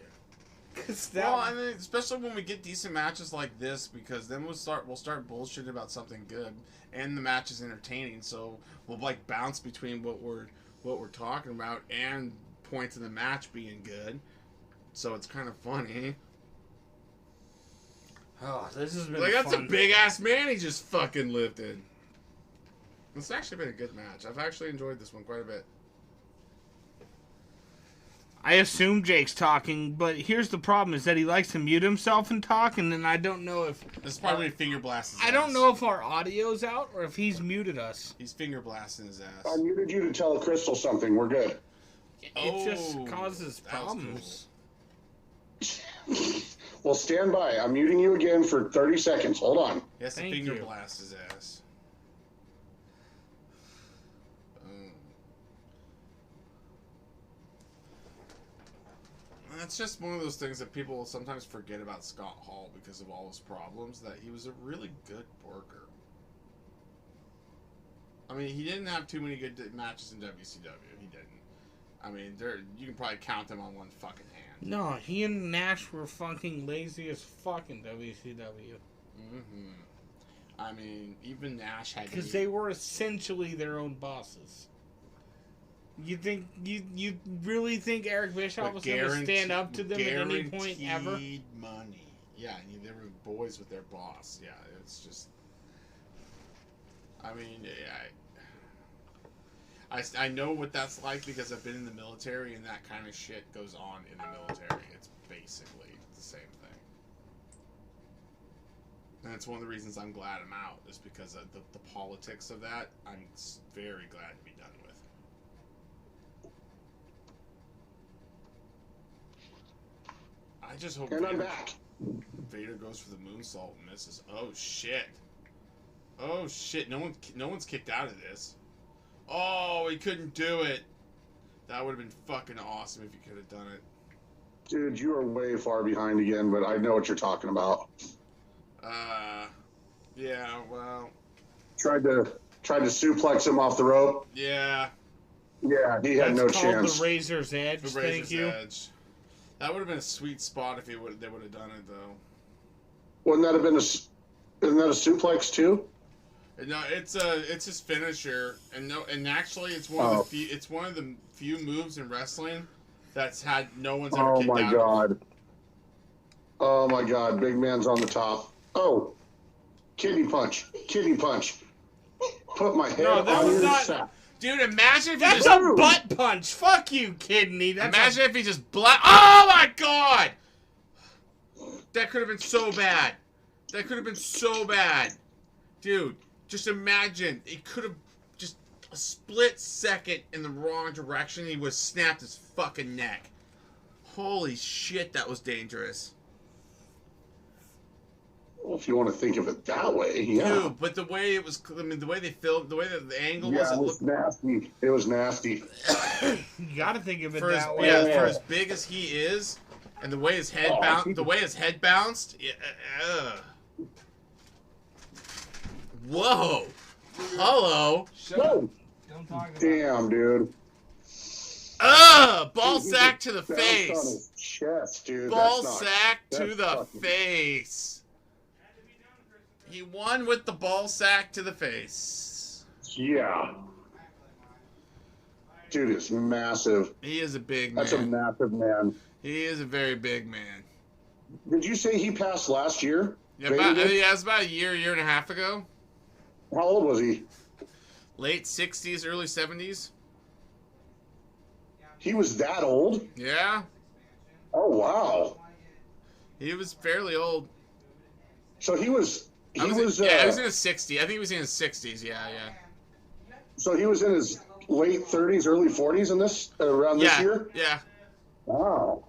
Well, I mean, especially when we get decent matches like this, because then we'll start bullshitting about something good, and the match is entertaining. So we'll like bounce between what we're talking about and points in the match being good. So it's kind of funny. Oh, this has been Like that's fun. a big ass man he just fucking lifted. It's actually been a good match. I've actually enjoyed this one quite a bit. I assume Jake's talking, but here's the problem: is that he likes to mute himself and talk, and then I don't know if This is probably finger blasting his I don't ass. know if our audio's out or if he's muted us. He's finger blasting his ass. I muted you to tell Crystal something. We're good. It just Oh, causes that was problems. Well, stand by. I'm muting you again for 30 seconds. Hold on. He has to Thank finger you. blast his ass. It's just one of those things that people sometimes forget about Scott Hall because of all his problems, that he was a really good worker. I mean, he didn't have too many good matches in WCW. He didn't. I mean, you can probably count them on one fucking hand. No, he and Nash were fucking lazy as fuck in WCW. Mm-hmm. I mean, even Nash had... Because they were essentially their own bosses. You think you really think Eric Bischoff was going to stand up to them at any point ever? Guaranteed money. Yeah, and they were boys with their boss. Yeah, it's just... I mean, I know what that's like because I've been in the military, and that kind of shit goes on in the military. It's basically the same thing. And it's one of the reasons I'm glad I'm out, is because of the politics of that. I'm very glad to be done with. I just hope And I'm back. Vader goes for the moonsault and misses. Oh shit! Oh shit! No one's kicked out of this. Oh, he couldn't do it. That would have been fucking awesome if he could have done it. Dude, you are way far behind again, but I know what you're talking about. Yeah, well, Tried to suplex him off the rope. yeah. Yeah, he had no That's called chance. the Razor's Edge. The Thank Razor's you. Edge. That would have been a sweet spot if they would have done it though. Wouldn't that have been isn't that a suplex too? No, it's his finisher, and actually it's one of the few moves in wrestling that's had no one's ever Oh kicked my out. god. Oh my god, big man's on the top. Oh. Kidney punch. Kidney punch. Put my head No, that on was your not. sack. Dude, imagine if he That's just... a butt punch. Fuck you, kidney. Imagine if he just Oh my god! That could have been so bad. That could have been so bad. Dude, just imagine. It could have just a split second in the wrong direction. He would have snapped his fucking neck. Holy shit, that was dangerous. Well, if you want to think of it that way, yeah. Dude, but the way it was, I mean, the way they filmed, the way that the angle was, Yeah, it it was looked... nasty. It was nasty. You gotta think of it For as, that way. yeah, for as big as he is, and the way his head bounced, yeah, Whoa! Hello! Whoa. Don't talk about Damn, dude. Ball sack to the Bounced on face! his chest, dude. Ball That's not- sack to that's the fucking- face! He won with the ball sack to the face. Yeah. Dude is massive. He is a big That's a man. massive man. He is a very big man. Did you say he passed last year? Yeah, Vader did? it was about a year and a half ago. How old was he? Late 60s, early 70s. He was that old? Yeah, Oh, wow. he was fairly old. So he was... He He was in his 60s. I think he was in his 60s. Yeah. So he was in his late 30s, early 40s in this around this year? Yeah. Wow.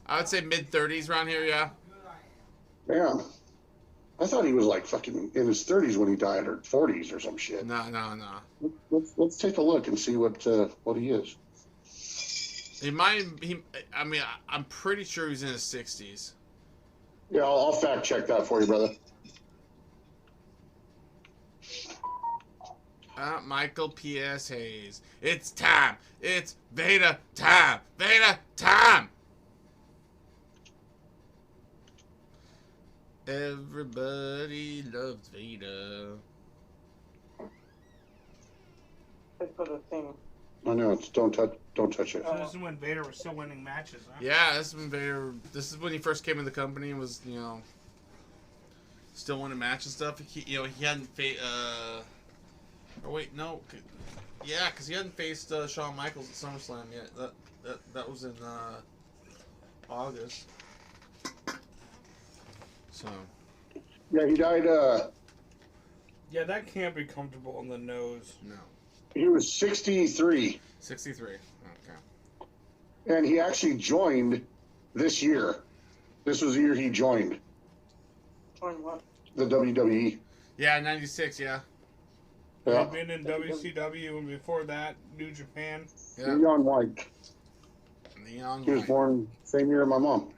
I would say mid 30s around here. Yeah. Damn. I thought he was like fucking in his 30s when he died, or 40s or some shit. No. Let's take a look and see what he is. He might. I mean, I'm pretty sure he's in his 60s. Yeah, I'll fact check that for you, brother. Michael P.S. Hayes. It's time. It's Vader time. Vader time. Everybody loves Vader. They put a thing. I know it's don't touch it. So this is when Vader was still winning matches, huh? Yeah, this is when Vader. This is when he first came in the company. And was still winning match and stuff. He hadn't oh wait, no. Yeah, because he hadn't faced Shawn Michaels at SummerSlam yet. That was in August. So. Yeah, he died. Yeah, that can't be comfortable on the nose. No. He was 63, 63. Okay. and he actually joined this year. This was the year he joined Join what? the WWE. Yeah, 96. Yeah. Yeah. He'd been in WCW, and before that, New Japan. Yeah. Leon White. Neon He was White. born same year as my mom.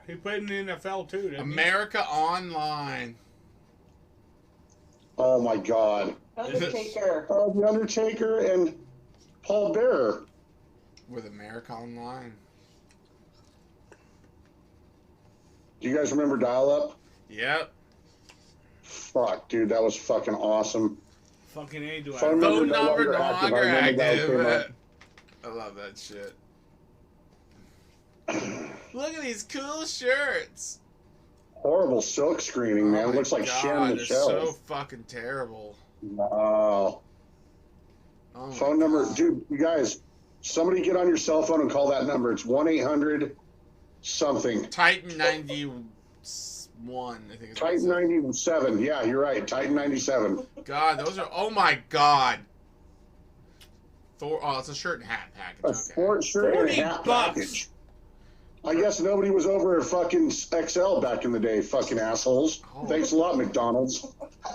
He played in the NFL too, didn't America Online. Oh my God. Undertaker. The Undertaker and Paul Bearer. With America Online. Do you guys remember Dial Up? Yep. Fuck, dude, that was fucking awesome. he? Fucking A, do I? Phone Phone no number no active. longer I remember that came active. I love that shit. Look at these cool shirts. Horrible silk screening, man. Oh It looks my like God, Shannon they're so Michelle. fucking terrible. Wow. Oh my Phone number, God. dude, you guys, somebody get on your cell phone and call that number. It's 1-800 something. Titan 91, I think it's Titan 97. Yeah, you're right. Titan 97. God, those are, oh my God. It's a shirt and hat package. A Okay. sport shirt and a 40 hat bucks. package. I guess nobody was over at fucking XL back in the day, fucking assholes. Oh. Thanks a lot, McDonald's.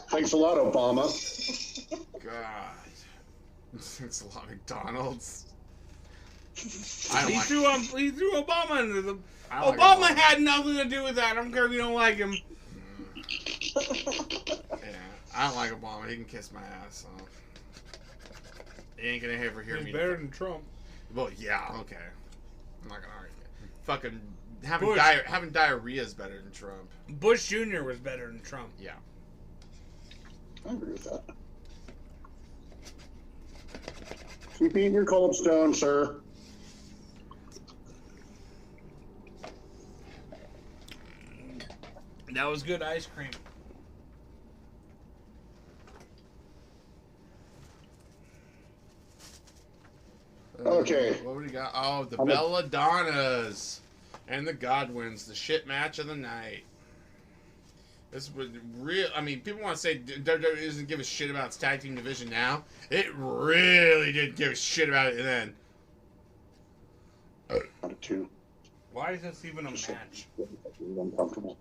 Thanks a lot, Obama. God. It's a lot of McDonald's. I don't He like threw Obama under the. I don't Obama like had nothing to do with that. I don't care if you don't like him. Yeah, I don't like Obama. He can kiss my ass. So. He ain't gonna ever hear He's me. better than Trump. Well, yeah, okay. I'm not gonna argue. Fucking having Bush. having diarrhea is better than Trump. Bush Jr. was better than Trump. Yeah. I agree with that. Keep eating your Cold Stone, sir. That was good ice cream. Okay. What do we got? Oh, the I'm a- Belladonnas and the Godwins, the shit match of the night. This was real. I mean, people want to say WWE doesn't give a shit about its tag team division now. It really didn't give a shit about it then. Two. Why is this even a match? Uncomfortable.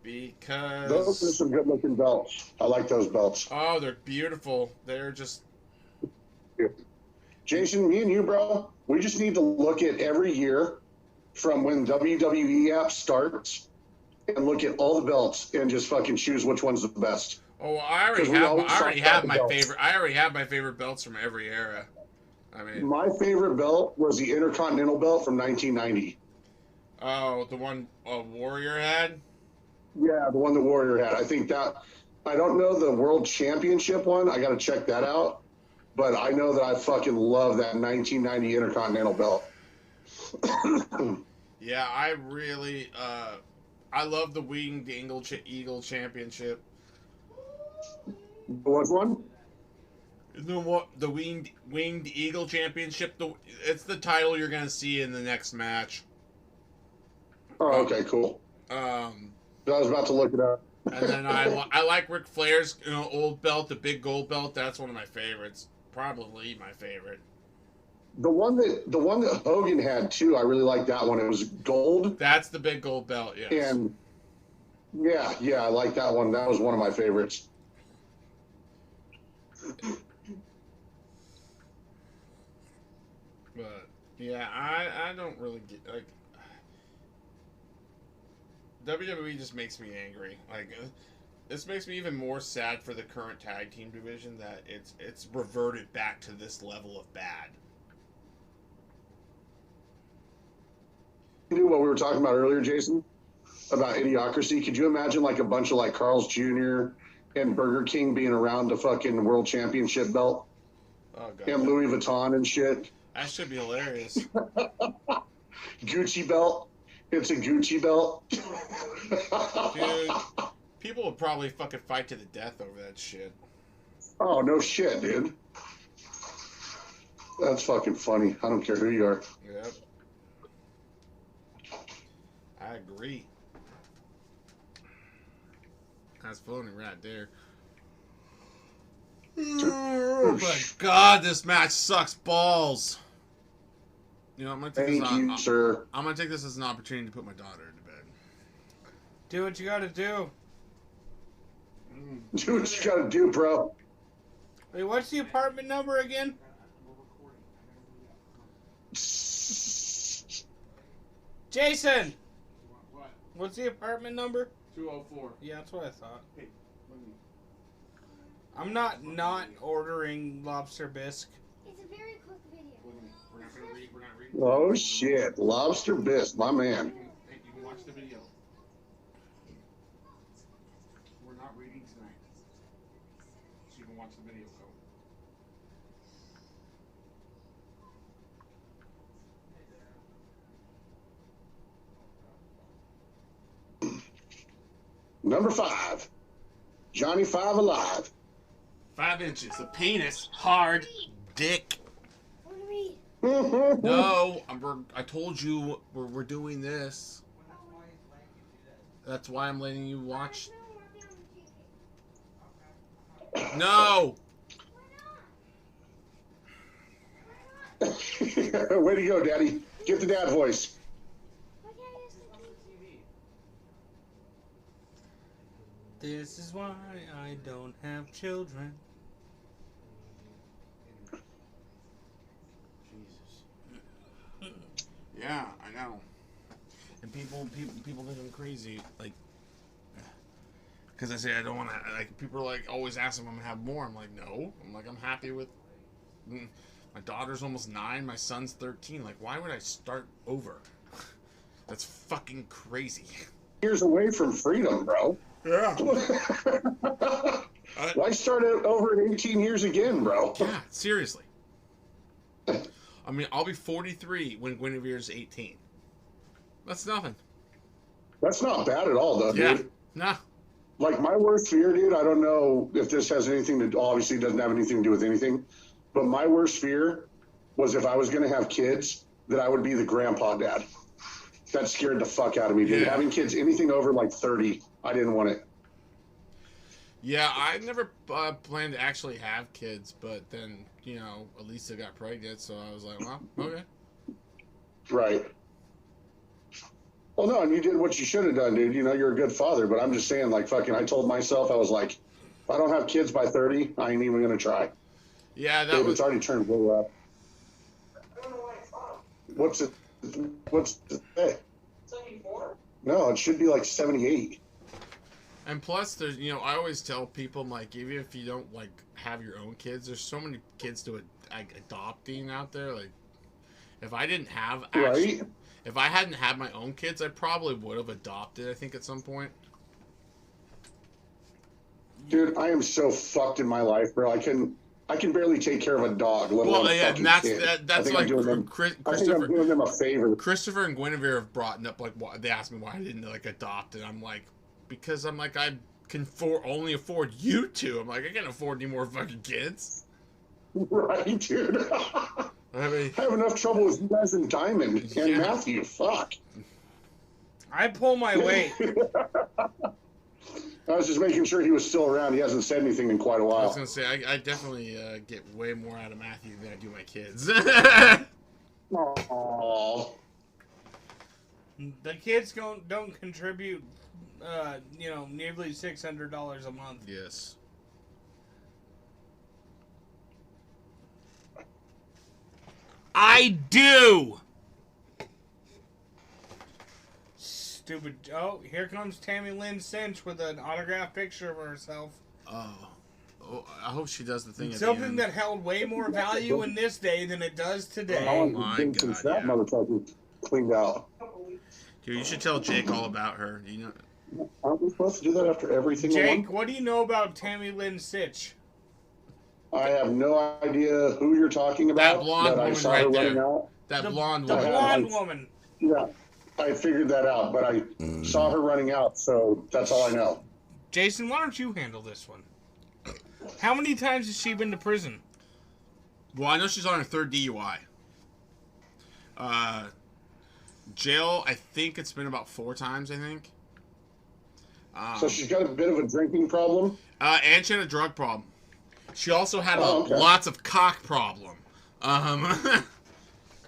Because Those are some good-looking belts. I like those belts. oh, they're beautiful. They're just Jason, me and you, bro, we just need to look at every year from when WWE app starts and look at all the belts and just fucking choose which one's the best. oh, I already 'Cause we have. always I already talk about have the my belts. favorite. I already have my favorite belts from every era. I mean, My favorite belt was the Intercontinental belt from 1990. oh, the one Warrior had. Yeah, the one that Warrior had. I think that, I don't know the World Championship one. I got to check that out. But I know that I fucking love that 1990 Intercontinental belt. Yeah, I really. I love the Winged Eagle Championship. Which one? The Winged Eagle Championship. It's the title you're gonna see in the next match. Oh, okay, cool. I was about to look it up. And then I like Ric Flair's old belt, the big gold belt. That's one of my favorites. Probably my favorite. The one that Hogan had too, I really like that one. It was gold. That's the big gold belt. Yes. And yeah, I like that one. That was one of my favorites. But yeah, I don't really get like WWE just makes me angry. Like this makes me even more sad for the current tag team division that it's reverted back to this level of bad. What we were talking about earlier, Jason, about idiocracy. Could you imagine like a bunch of like Carl's Jr. and Burger King being around the fucking World Championship belt Oh god. and Louis Vuitton and shit? That should be hilarious. Gucci belt. It's a Gucci belt. Dude, people would probably fucking fight to the death over that shit. Oh, no shit, dude. That's fucking funny. I don't care who you are. Yep. I agree. That's floating right there. Oh my god, this match sucks balls. You know, I'm gonna take Thank this you, sir. I'm gonna take this as an opportunity to put my daughter to bed. Do what you gotta do. Do what you gotta do, bro. Wait, what's the apartment number again? Jason! What? What's the apartment number? 204. Yeah, that's what I thought. Hey, I'm not ordering lobster bisque. It's a very quick video. we're not gonna read. We're not reading. Oh shit, lobster bisque, my man. Hey, you can watch the video. We're not reading tonight. So you can watch the video. Number 5, Johnny Five Alive. 5 inches. A penis. Hard. Dick. I want to read. No, I told you we're doing this. That's why I'm letting you watch. No. Way to go, Daddy. Get the dad voice. Why can't I just look at TV? This is why I don't have children. Jesus. Yeah, I know. And people think I'm crazy, like, because I say I don't want to. Like, people are like always asking if I'm gonna have more. I'm like, no. I'm like, I'm happy with. My daughter's almost 9. My son's 13. Like, why would I start over? That's fucking crazy. Years away from freedom, bro. Yeah. Why start it over in 18 years again, bro? Yeah, seriously. I mean, I'll be 43 when Guinevere's 18. That's nothing. That's not bad at all, though, Yeah. dude. Nah. Like, my worst fear, dude, I don't know if this has anything to, obviously it doesn't have anything to do with anything, but my worst fear was if I was going to have kids, that I would be the grandpa dad. That scared the fuck out of me, dude. Yeah. Having kids, anything over like 30, I didn't want it. Yeah, I never planned to actually have kids, but then, Elisa got pregnant, so I was like, well, okay. Right. Well, no, and you did what you should have done, dude. You're a good father, but I'm just saying, like, fucking, I told myself, I was like, if I don't have kids by 30, I ain't even going to try. Yeah, that Dude, was... it's already turned blue up. I don't know why it's on. What's it say? 74? No, it should be like 78. And plus, there's, I always tell people, I'm like, even if you don't, like, have your own kids, there's so many kids to adopting out there. Like, if I didn't have... Right? If I hadn't had my own kids, I probably would have adopted, I think, at some point. Dude, I am so fucked in my life, bro. I can barely take care of a dog, let alone a fucking kid. That's like I think I'm Christopher. doing them a favor. Christopher and Guinevere have brought up, like, they asked me why I didn't, like, adopt, and I'm like, because I'm like, I can only afford you two. I'm like, I can't afford any more fucking kids. Right, dude. I mean, I have enough trouble with you guys and Diamond and Yeah. Matthew. Fuck. I pull my weight. I was just making sure he was still around. He hasn't said anything in quite a I was while. gonna say, I definitely get way more out of Matthew than I do my kids. Aww. The kids don't contribute, nearly $600 a month. Yes. I do. Stupid. Oh, here comes Tammy Lynn Cinch with an autographed picture of herself. Oh, I hope she does the thing. Something that held way more value in this day than it does today. Oh How long has my it been since God, that yeah. motherfucker cleaned out? Dude, you should tell Jake all about her. Aren't we supposed to do that after every single Jake, one? what do you know about Tammy Lynn Cinch? I have no idea who you're talking about. That blonde but I woman saw right her there. running out. That The blonde The woman. blonde woman. Yeah, I figured that out, but I saw her running out, so that's all I know. Jason, why don't you handle this one? How many times has she been to prison? Well, I know she's on her third DUI. Jail, I think it's been about 4 times, I think. So she's got a bit of a drinking problem. And she had a drug problem. She also had okay. lots of cock problem. Was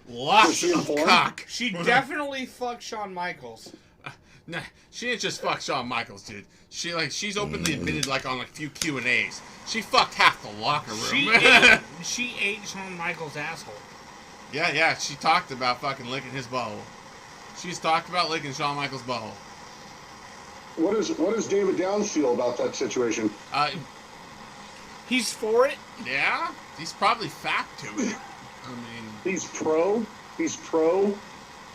Lots she of informed? cock. She definitely fucked Shawn Michaels. Nah, she didn't just fuck Shawn Michaels, dude. She's openly admitted, like, on a few Q&As. She fucked half the locker room. She ate Shawn Michaels' asshole. Yeah, she talked about fucking licking his butthole. She's talked about licking Shawn Michaels' butthole. What does David Downs feel about that situation? He's for it. Yeah, he's probably fat to it. I mean, He's pro.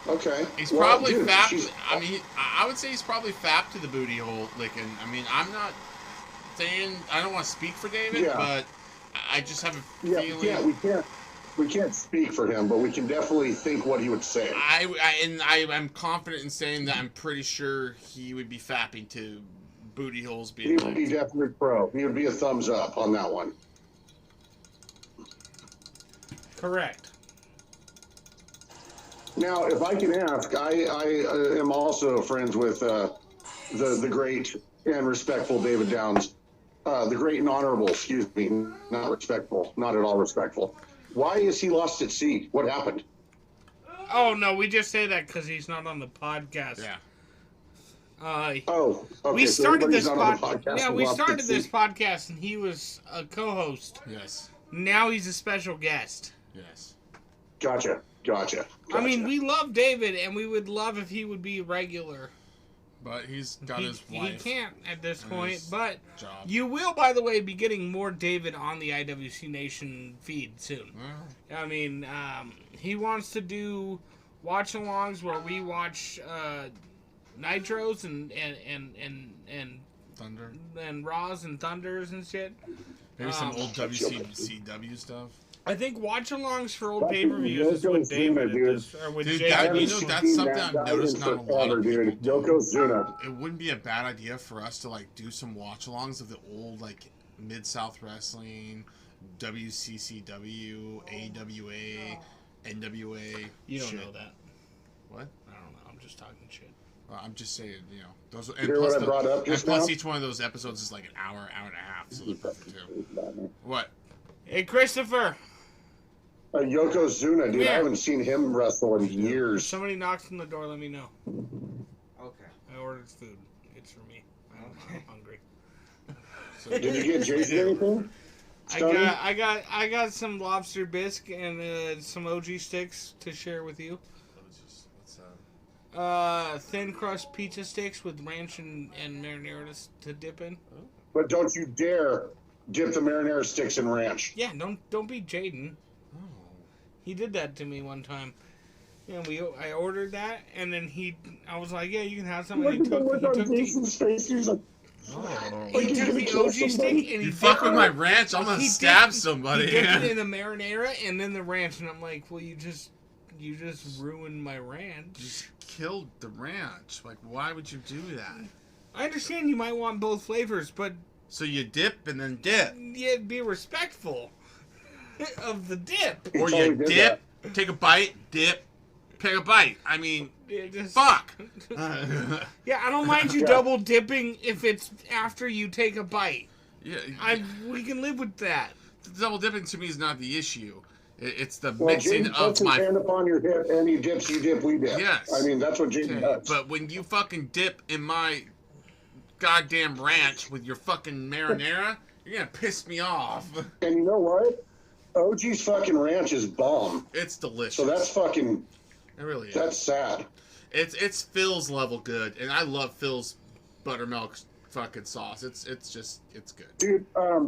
Okay. he's Well, probably dude, fat. she's- I mean, I would say he's probably fat to the booty hole licking. I mean, I'm not saying I don't want to speak for David, Yeah. but I just have a Yeah, feeling. we can't speak for him, but we can definitely think what he would say. I'm confident in saying that I'm pretty sure he would be fapping to booty holes He being would be licked. definitely pro. He would be a thumbs up on that one. Correct. Now, if I can ask, I am also friends with the great and respectful David Downs. The great and honorable, excuse me, not respectful, not at all respectful. Why is he lost at sea? What happened? Oh no, we just say that because he's not on the podcast. Yeah. Oh, okay. We so started this everybody's not on the podcast Yeah, and we lost at started this sea. podcast and he was a co-host. Yes. Now he's a special guest. Yes. Gotcha. I mean, we love David, and we would love if he would be regular. But he's got his He wife. can't at this and point, his but job. you will, by the way, be getting more David on the IWC Nation feed soon. Well, I mean, he wants to do watch-alongs where we watch Nitros and Thunder. Raws and Thunders and shit. Maybe some old WCW stuff. I think watch-alongs for old Fucking payper-views is Yoko with David, Zuna, dude. or with Dude, Jake. that- Haven't you know, that's seen something that I've guy noticed in not a lot of forever, dude. people do. Yokozuna. It wouldn't be a bad idea for us to, like, do some watch-alongs of the old, like, Mid-South Wrestling, WCCW, AWA, NWA. You don't shit. know that. What? I don't know. I'm just talking shit. Well, I'm just saying, those. You And hear plus, what I brought up just now? each one of those episodes is like an hour and a half, so they're perfect too. What? Hey, Christopher. Yokozuna, dude, Yeah. I haven't seen him wrestle in If years. somebody knocks on the door, let me know. Okay. I ordered food. It's for me. I'm hungry. So, Did you get Jason anything? Stoney? I got some lobster bisque and some OG sticks to share with you. what's Thin crust pizza sticks with ranch and marinara to dip in. But don't you dare dip the marinara sticks in ranch. Yeah, don't be Jaden. Oh. He did that to me one time. Yeah, I ordered that, and then I was like, yeah, you can have some. And he took Jason's face. He was like, he took the OG stick and he You fuck with my ranch, I'm gonna stab somebody. He dipped it in the marinara and then the ranch, and I'm like, well, you just ruined my ranch. Just killed the ranch. Like, why would you do that? I understand you might want both flavors, but So you dip and then dip, yeah, be respectful of the dip. or totally you did dip, take a bite, dip, take a bite. I mean, Yeah, just- fuck. Yeah, I don't mind you double dipping if it's after you take a bite. Yeah, We can live with that. double dipping to me is not the issue. It's the well, mixing Jaden of puts his my. hand upon your hip, and he dips, you dip, we dip. Yes. I mean, that's what Jaden does. But when you fucking dip in my goddamn ranch with your fucking marinara, you're gonna piss me off. And you know what? OG's fucking ranch is bomb. It's delicious. So that's fucking, it really is. that's sad. It's Phil's level good, and I love Phil's buttermilk fucking sauce. It's good. Dude,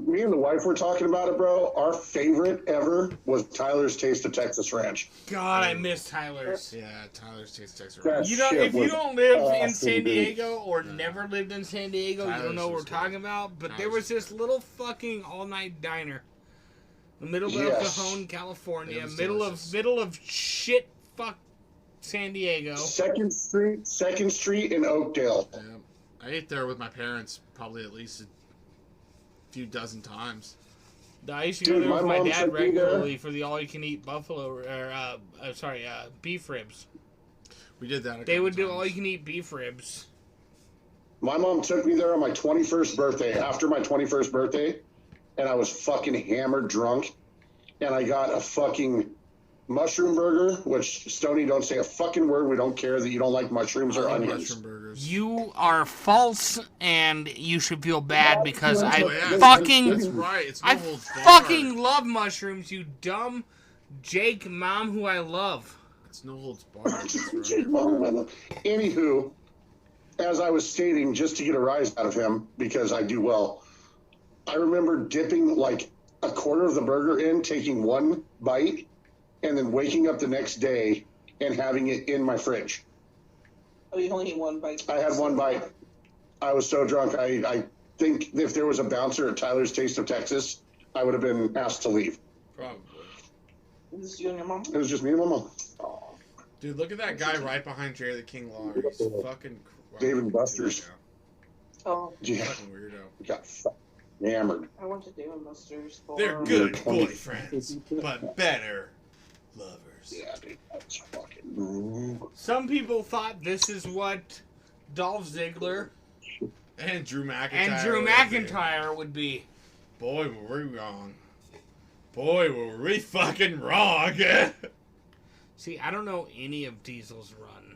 me and the wife were talking about it, bro. Our favorite ever was Tyler's Taste of Texas Ranch. God, I miss Tyler's. Yeah, Tyler's Taste Texas That Ranch. You know, shit if you was don't live in awesome, San dude. Diego or never lived in San Diego, you don't know what we're Tyler's was talking good. about. But there Tyler's was was this little fucking all-night diner, in the middle of Yes. El Cajon, California, It was middle delicious. of shit fuck San Diego. Second Street in Oakdale. Yeah. I ate there with my parents probably at least a few dozen times. I used to go Dude, there with my my mom dad took me there. regularly for the all-you-can-eat beef ribs. We did that. They would do all-you-can-eat beef ribs. My mom took me there on my 21st birthday, after my 21st birthday, and I was fucking hammered drunk, and I got a fucking mushroom burger, which, Stoney, don't say a fucking word. We don't care that you don't like mushrooms or onions. mushroom burgers. You are false, and you should feel bad because Oh, I yeah. fucking That's right. It's no I holds barred. fucking love mushrooms, you dumb Jake mom who I love. It's no holds barred. That's right. Anywho, as I was stating, just to get a rise out of him, because I do well, I remember dipping like a quarter of the burger in, taking one bite, and then waking up the next day and having it in my fridge. Oh, you only need one bite. I had one bite. I was so drunk. I think if there was a bouncer at Tyler's Taste of Texas, I would have been asked to leave. Probably. Is this you and your mom? It was just me and my mom. Dude, look at that guy right behind Jerry the King Lawler. He's fucking Dave & Buster's. Oh, Yeah, Fucking weirdo. got fucking hammered. I went to Dave & Buster's for... They're good boyfriends, but better lovers. Yeah, dude, that's fucking. Some people thought this is what Dolph Ziggler And Drew McIntyre. and Drew McIntyre would be. Boy, were we wrong. Boy, were we fucking wrong. See, I don't know any of Diesel's run.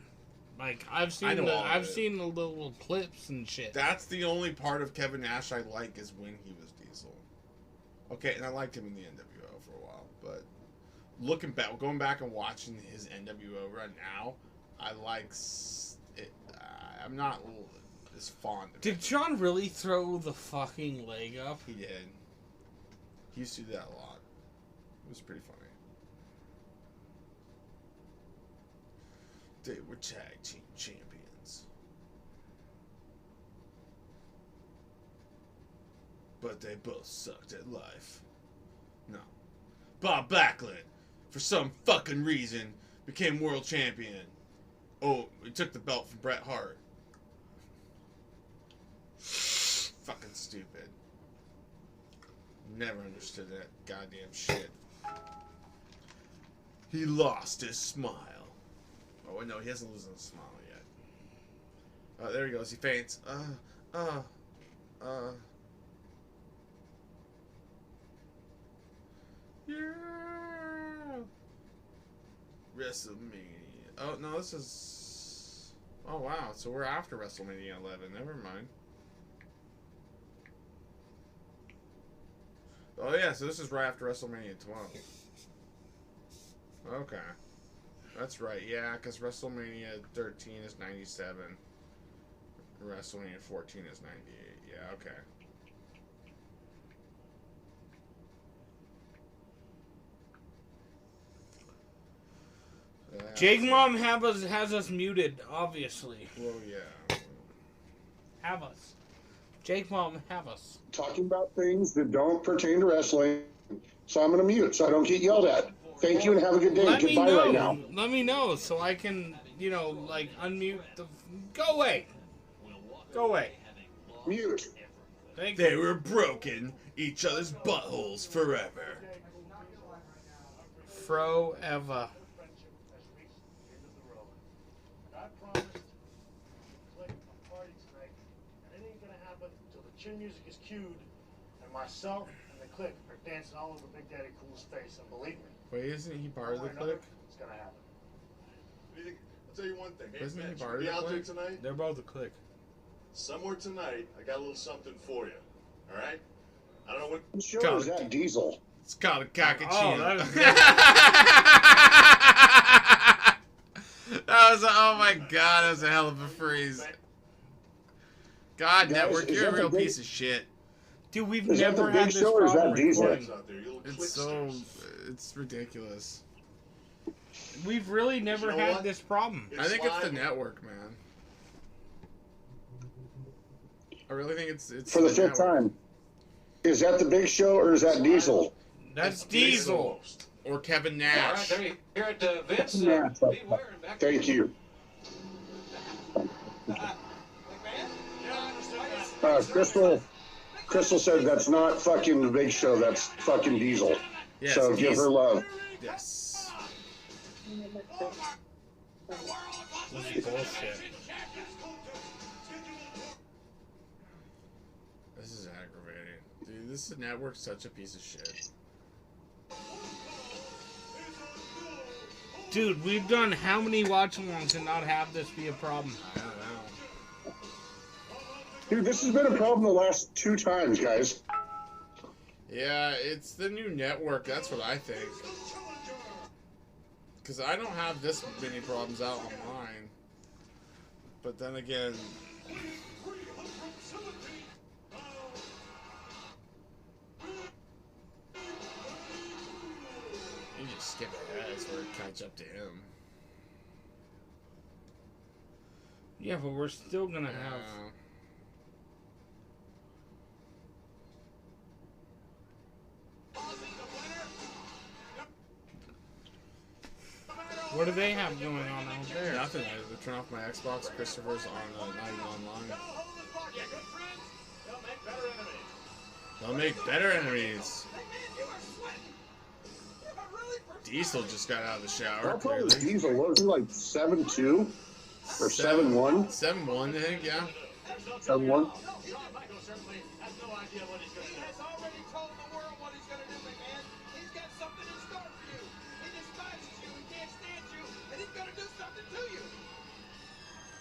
Like I've I know all of I've it. seen the little clips and shit. That's the only part of Kevin Nash I like is when he was Diesel. Okay, and I liked him in the NWO for a while, but looking back, going back and watching his NWO run now, I like it. I'm not as fond of Did it. John really throw the fucking leg up? He did. He used to do that a lot. It was pretty funny. They were tag team champions. But they both sucked at life. No. Bob Backlund, for some fucking reason, became world champion. Oh, he took the belt from Bret Hart. Fucking stupid. Never understood that goddamn shit. He lost his smile. Oh, no, he hasn't lost his smile yet. Oh, there he goes. He faints. Yeah. WrestleMania. Oh, no, this is... Oh, wow. So we're after WrestleMania 11. Never mind. Oh, yeah. So this is right after WrestleMania 12. Okay. That's right. Yeah, because WrestleMania 13 is 97. WrestleMania 14 is 98. Yeah, okay. Jake Mom has us muted, obviously. Well, yeah. Have us. Jake Mom, have us. Talking about things that don't pertain to wrestling, so I'm going to mute so I don't get yelled at. Thank you and have a good day. Let me Goodbye know. right now. Let me know so I can, like unmute the. Go away. Go away. Mute. Thank They you. were broken each other's buttholes forever. Forever. I promised to click a party tonight, and it ain't gonna happen until the chin music is cued, and myself and the click are dancing all over Big Daddy Cool's face. And believe me, Wait, isn't he part of the one way or another, clique? it's gonna happen. I'll tell you one thing. Hey, Isn't he Mitch, part of be the out there clique? tonight? They're both a clique. Somewhere tonight, I got a little something for you. All right? I don't know what. What show is that Diesel? It's called a cockachino. Oh, that is That was oh my god, that was a hell of a freeze. God, Guys, Network, is you're a that the real big- piece of shit. Dude, we've Is that never the Big had this Show or is that problem Diesel? recording. Out there, you little It's so, clicksters. it's ridiculous. We've really never know had what? this problem. I think it's the live. network, man. I really think it's For the fifth network. time. Is that the Big Show or is that Diesel? That's Diesel. Or Kevin All Nash. right, here at Vince. Yeah. Beware and back to Thank you. Crystal said that's not fucking the Big Show, that's fucking Diesel. Yes, So give her love. Yes. This is bullshit. This is aggravating. Dude, this network's such a piece of shit. Dude, we've done how many watch-alongs and not have this be a problem? I don't know. Dude, this has been a problem the last 2 times, guys. Yeah, it's the new network. That's what I think. Because I don't have this many problems out on mine. But then again... You just skip ahead where it catch up to him. Yeah, but we're still gonna have. Yeah. What do they have going on out there? Nothing. I had to turn off my Xbox. Christopher's on not even online. They'll make better enemies. Diesel just got out of the shower. How far was Clearly. Diesel? What was he, like 7'2"? Or 7'1"? 7-1, I think. Yeah. 7'1"?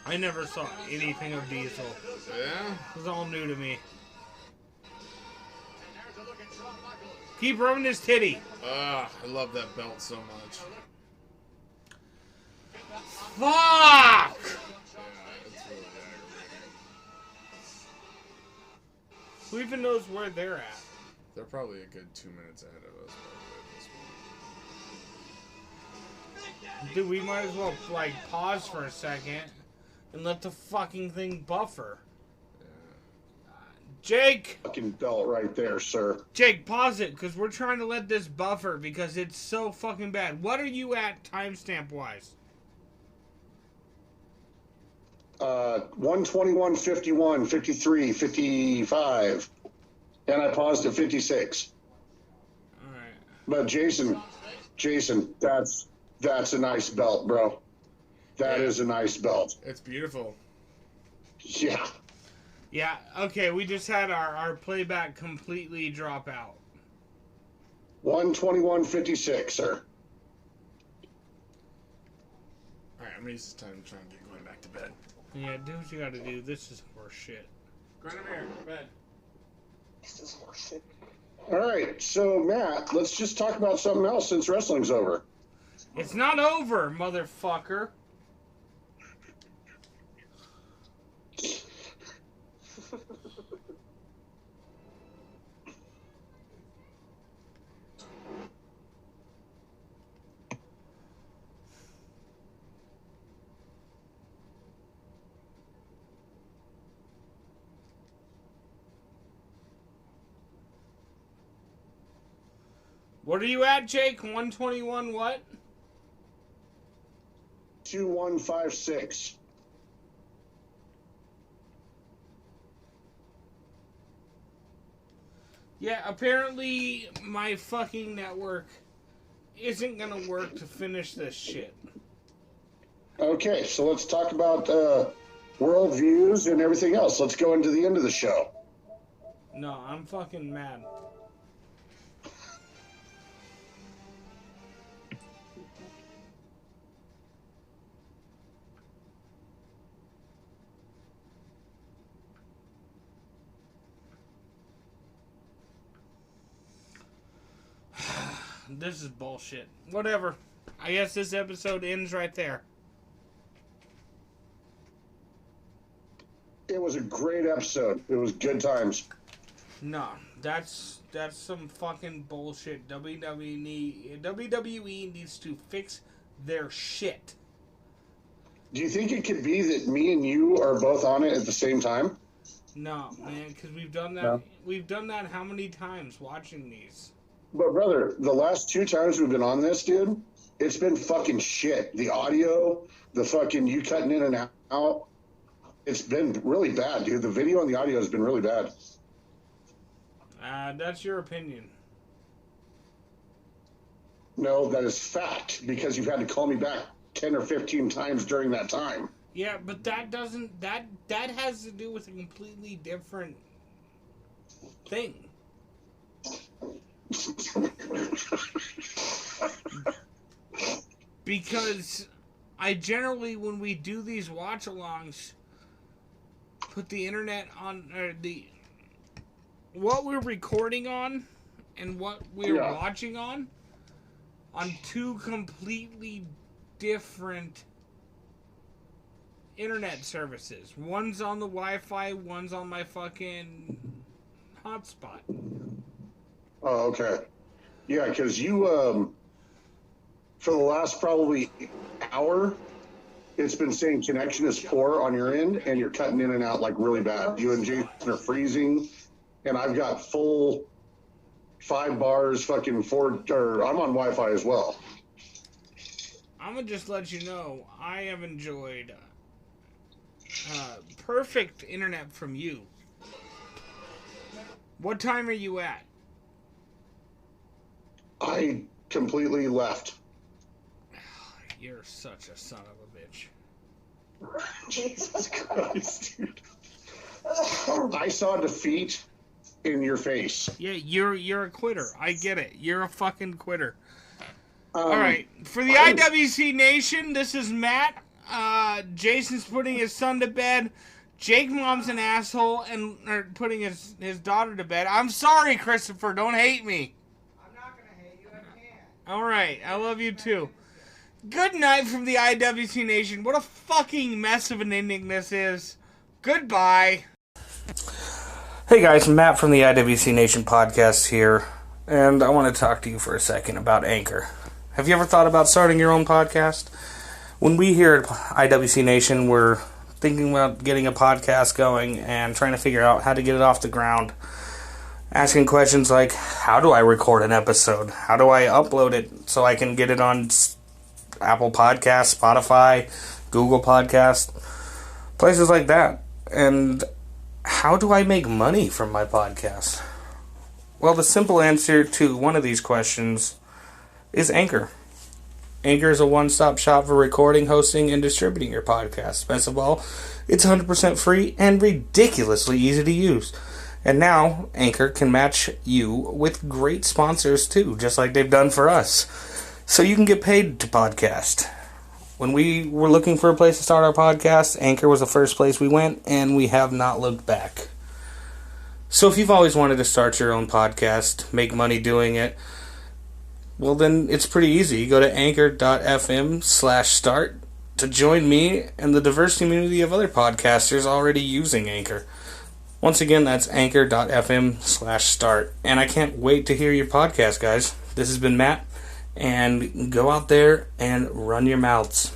I never saw anything of Diesel. Yeah. It was all new to me. Keep rubbing his titty. I love that belt so much. Fuck! Yeah, it's really aggravating. Who even knows where they're at? They're probably a good 2 minutes ahead of us. Dude, we might as well, like, pause for a second and let the fucking thing buffer. Jake! Fucking belt right there, sir. Jake, pause it, because we're trying to let this buffer because it's so fucking bad. What are you at timestamp-wise? 121, 51, 53, 55. And I paused at 56. But Jason, that's a nice belt, bro. That is a nice belt. It's beautiful. Yeah. Yeah, okay, we just had our playback completely drop out. 121.56, sir. Alright, I'm gonna use this time to try and get going back to bed. Yeah, do what you gotta do. This is horse shit. Grant, I'm here. Go to bed. This is horseshit. All right, so Matt, let's just talk about something else since wrestling's over. It's not over, motherfucker. What are you at, Jake? 121 what? 2156. Yeah, apparently my fucking network isn't gonna work to finish this shit. Okay, so let's talk about world views and everything else. Let's go into the end of the show. No, I'm fucking mad. This is bullshit. Whatever. I guess this episode ends right there. It was a great episode. It was good times. No, that's some fucking bullshit. WWE needs to fix their shit. Do you think it could be that me and you are both on it at the same time? No, man, because we've done that. No. We've done that how many times watching these? But brother, the last 2 times we've been on this, dude, it's been fucking shit. The audio, the fucking you cutting in and out, it's been really bad, dude. The video and the audio has been really bad. That's your opinion. No, that is fact, because you've had to call me back 10 or 15 times during that time. Yeah, but that doesn't that has to do with a completely different thing. Because I generally, when we do these watch-alongs, put the internet on, or what we're recording on and what we're watching on 2 completely different internet services. One's on the Wi-Fi, one's on my fucking hotspot. Oh, okay. Yeah, because you, for the last probably hour, it's been saying connection is poor on your end, and you're cutting in and out like really bad. You and Jason are freezing, and I've got full 5 bars, fucking 4, or I'm on Wi-Fi as well. I'm gonna just let you know, I have enjoyed perfect internet from you. What time are you at? I completely left. You're such a son of a bitch. Jesus Christ, dude. I saw defeat in your face. Yeah, you're a quitter. I get it. You're a fucking quitter. All right, for the iWc Nation, this is Matt. Jason's putting his son to bed. Jake Mom's an asshole and putting his daughter to bed. I'm sorry, Christopher. Don't hate me. I'm not gonna hate you. I can't. All right, I love you too. Good night from the iWc Nation. What a fucking mess of an ending this is. Goodbye. Hey guys, Matt from the iWc Nation podcast here, and I want to talk to you for a second about Anchor. Have you ever thought about starting your own podcast? When we here at iWc Nation, we're thinking about getting a podcast going and trying to figure out how to get it off the ground. Asking questions like, how do I record an episode? How do I upload it so I can get it on Apple Podcasts, Spotify, Google Podcasts, places like that? And how do I make money from my podcast? Well, the simple answer to one of these questions is Anchor. Anchor is a one-stop shop for recording, hosting, and distributing your podcast. Best of all, it's 100% free and ridiculously easy to use. And now, Anchor can match you with great sponsors too, just like they've done for us. So you can get paid to podcast. When we were looking for a place to start our podcast, Anchor was the first place we went, and we have not looked back. So if you've always wanted to start your own podcast, make money doing it, well then it's pretty easy. You go to anchor.fm/start to join me and the diverse community of other podcasters already using Anchor. Once again, that's anchor.fm/start. And I can't wait to hear your podcast, guys. This has been Matt, and go out there and run your mouths.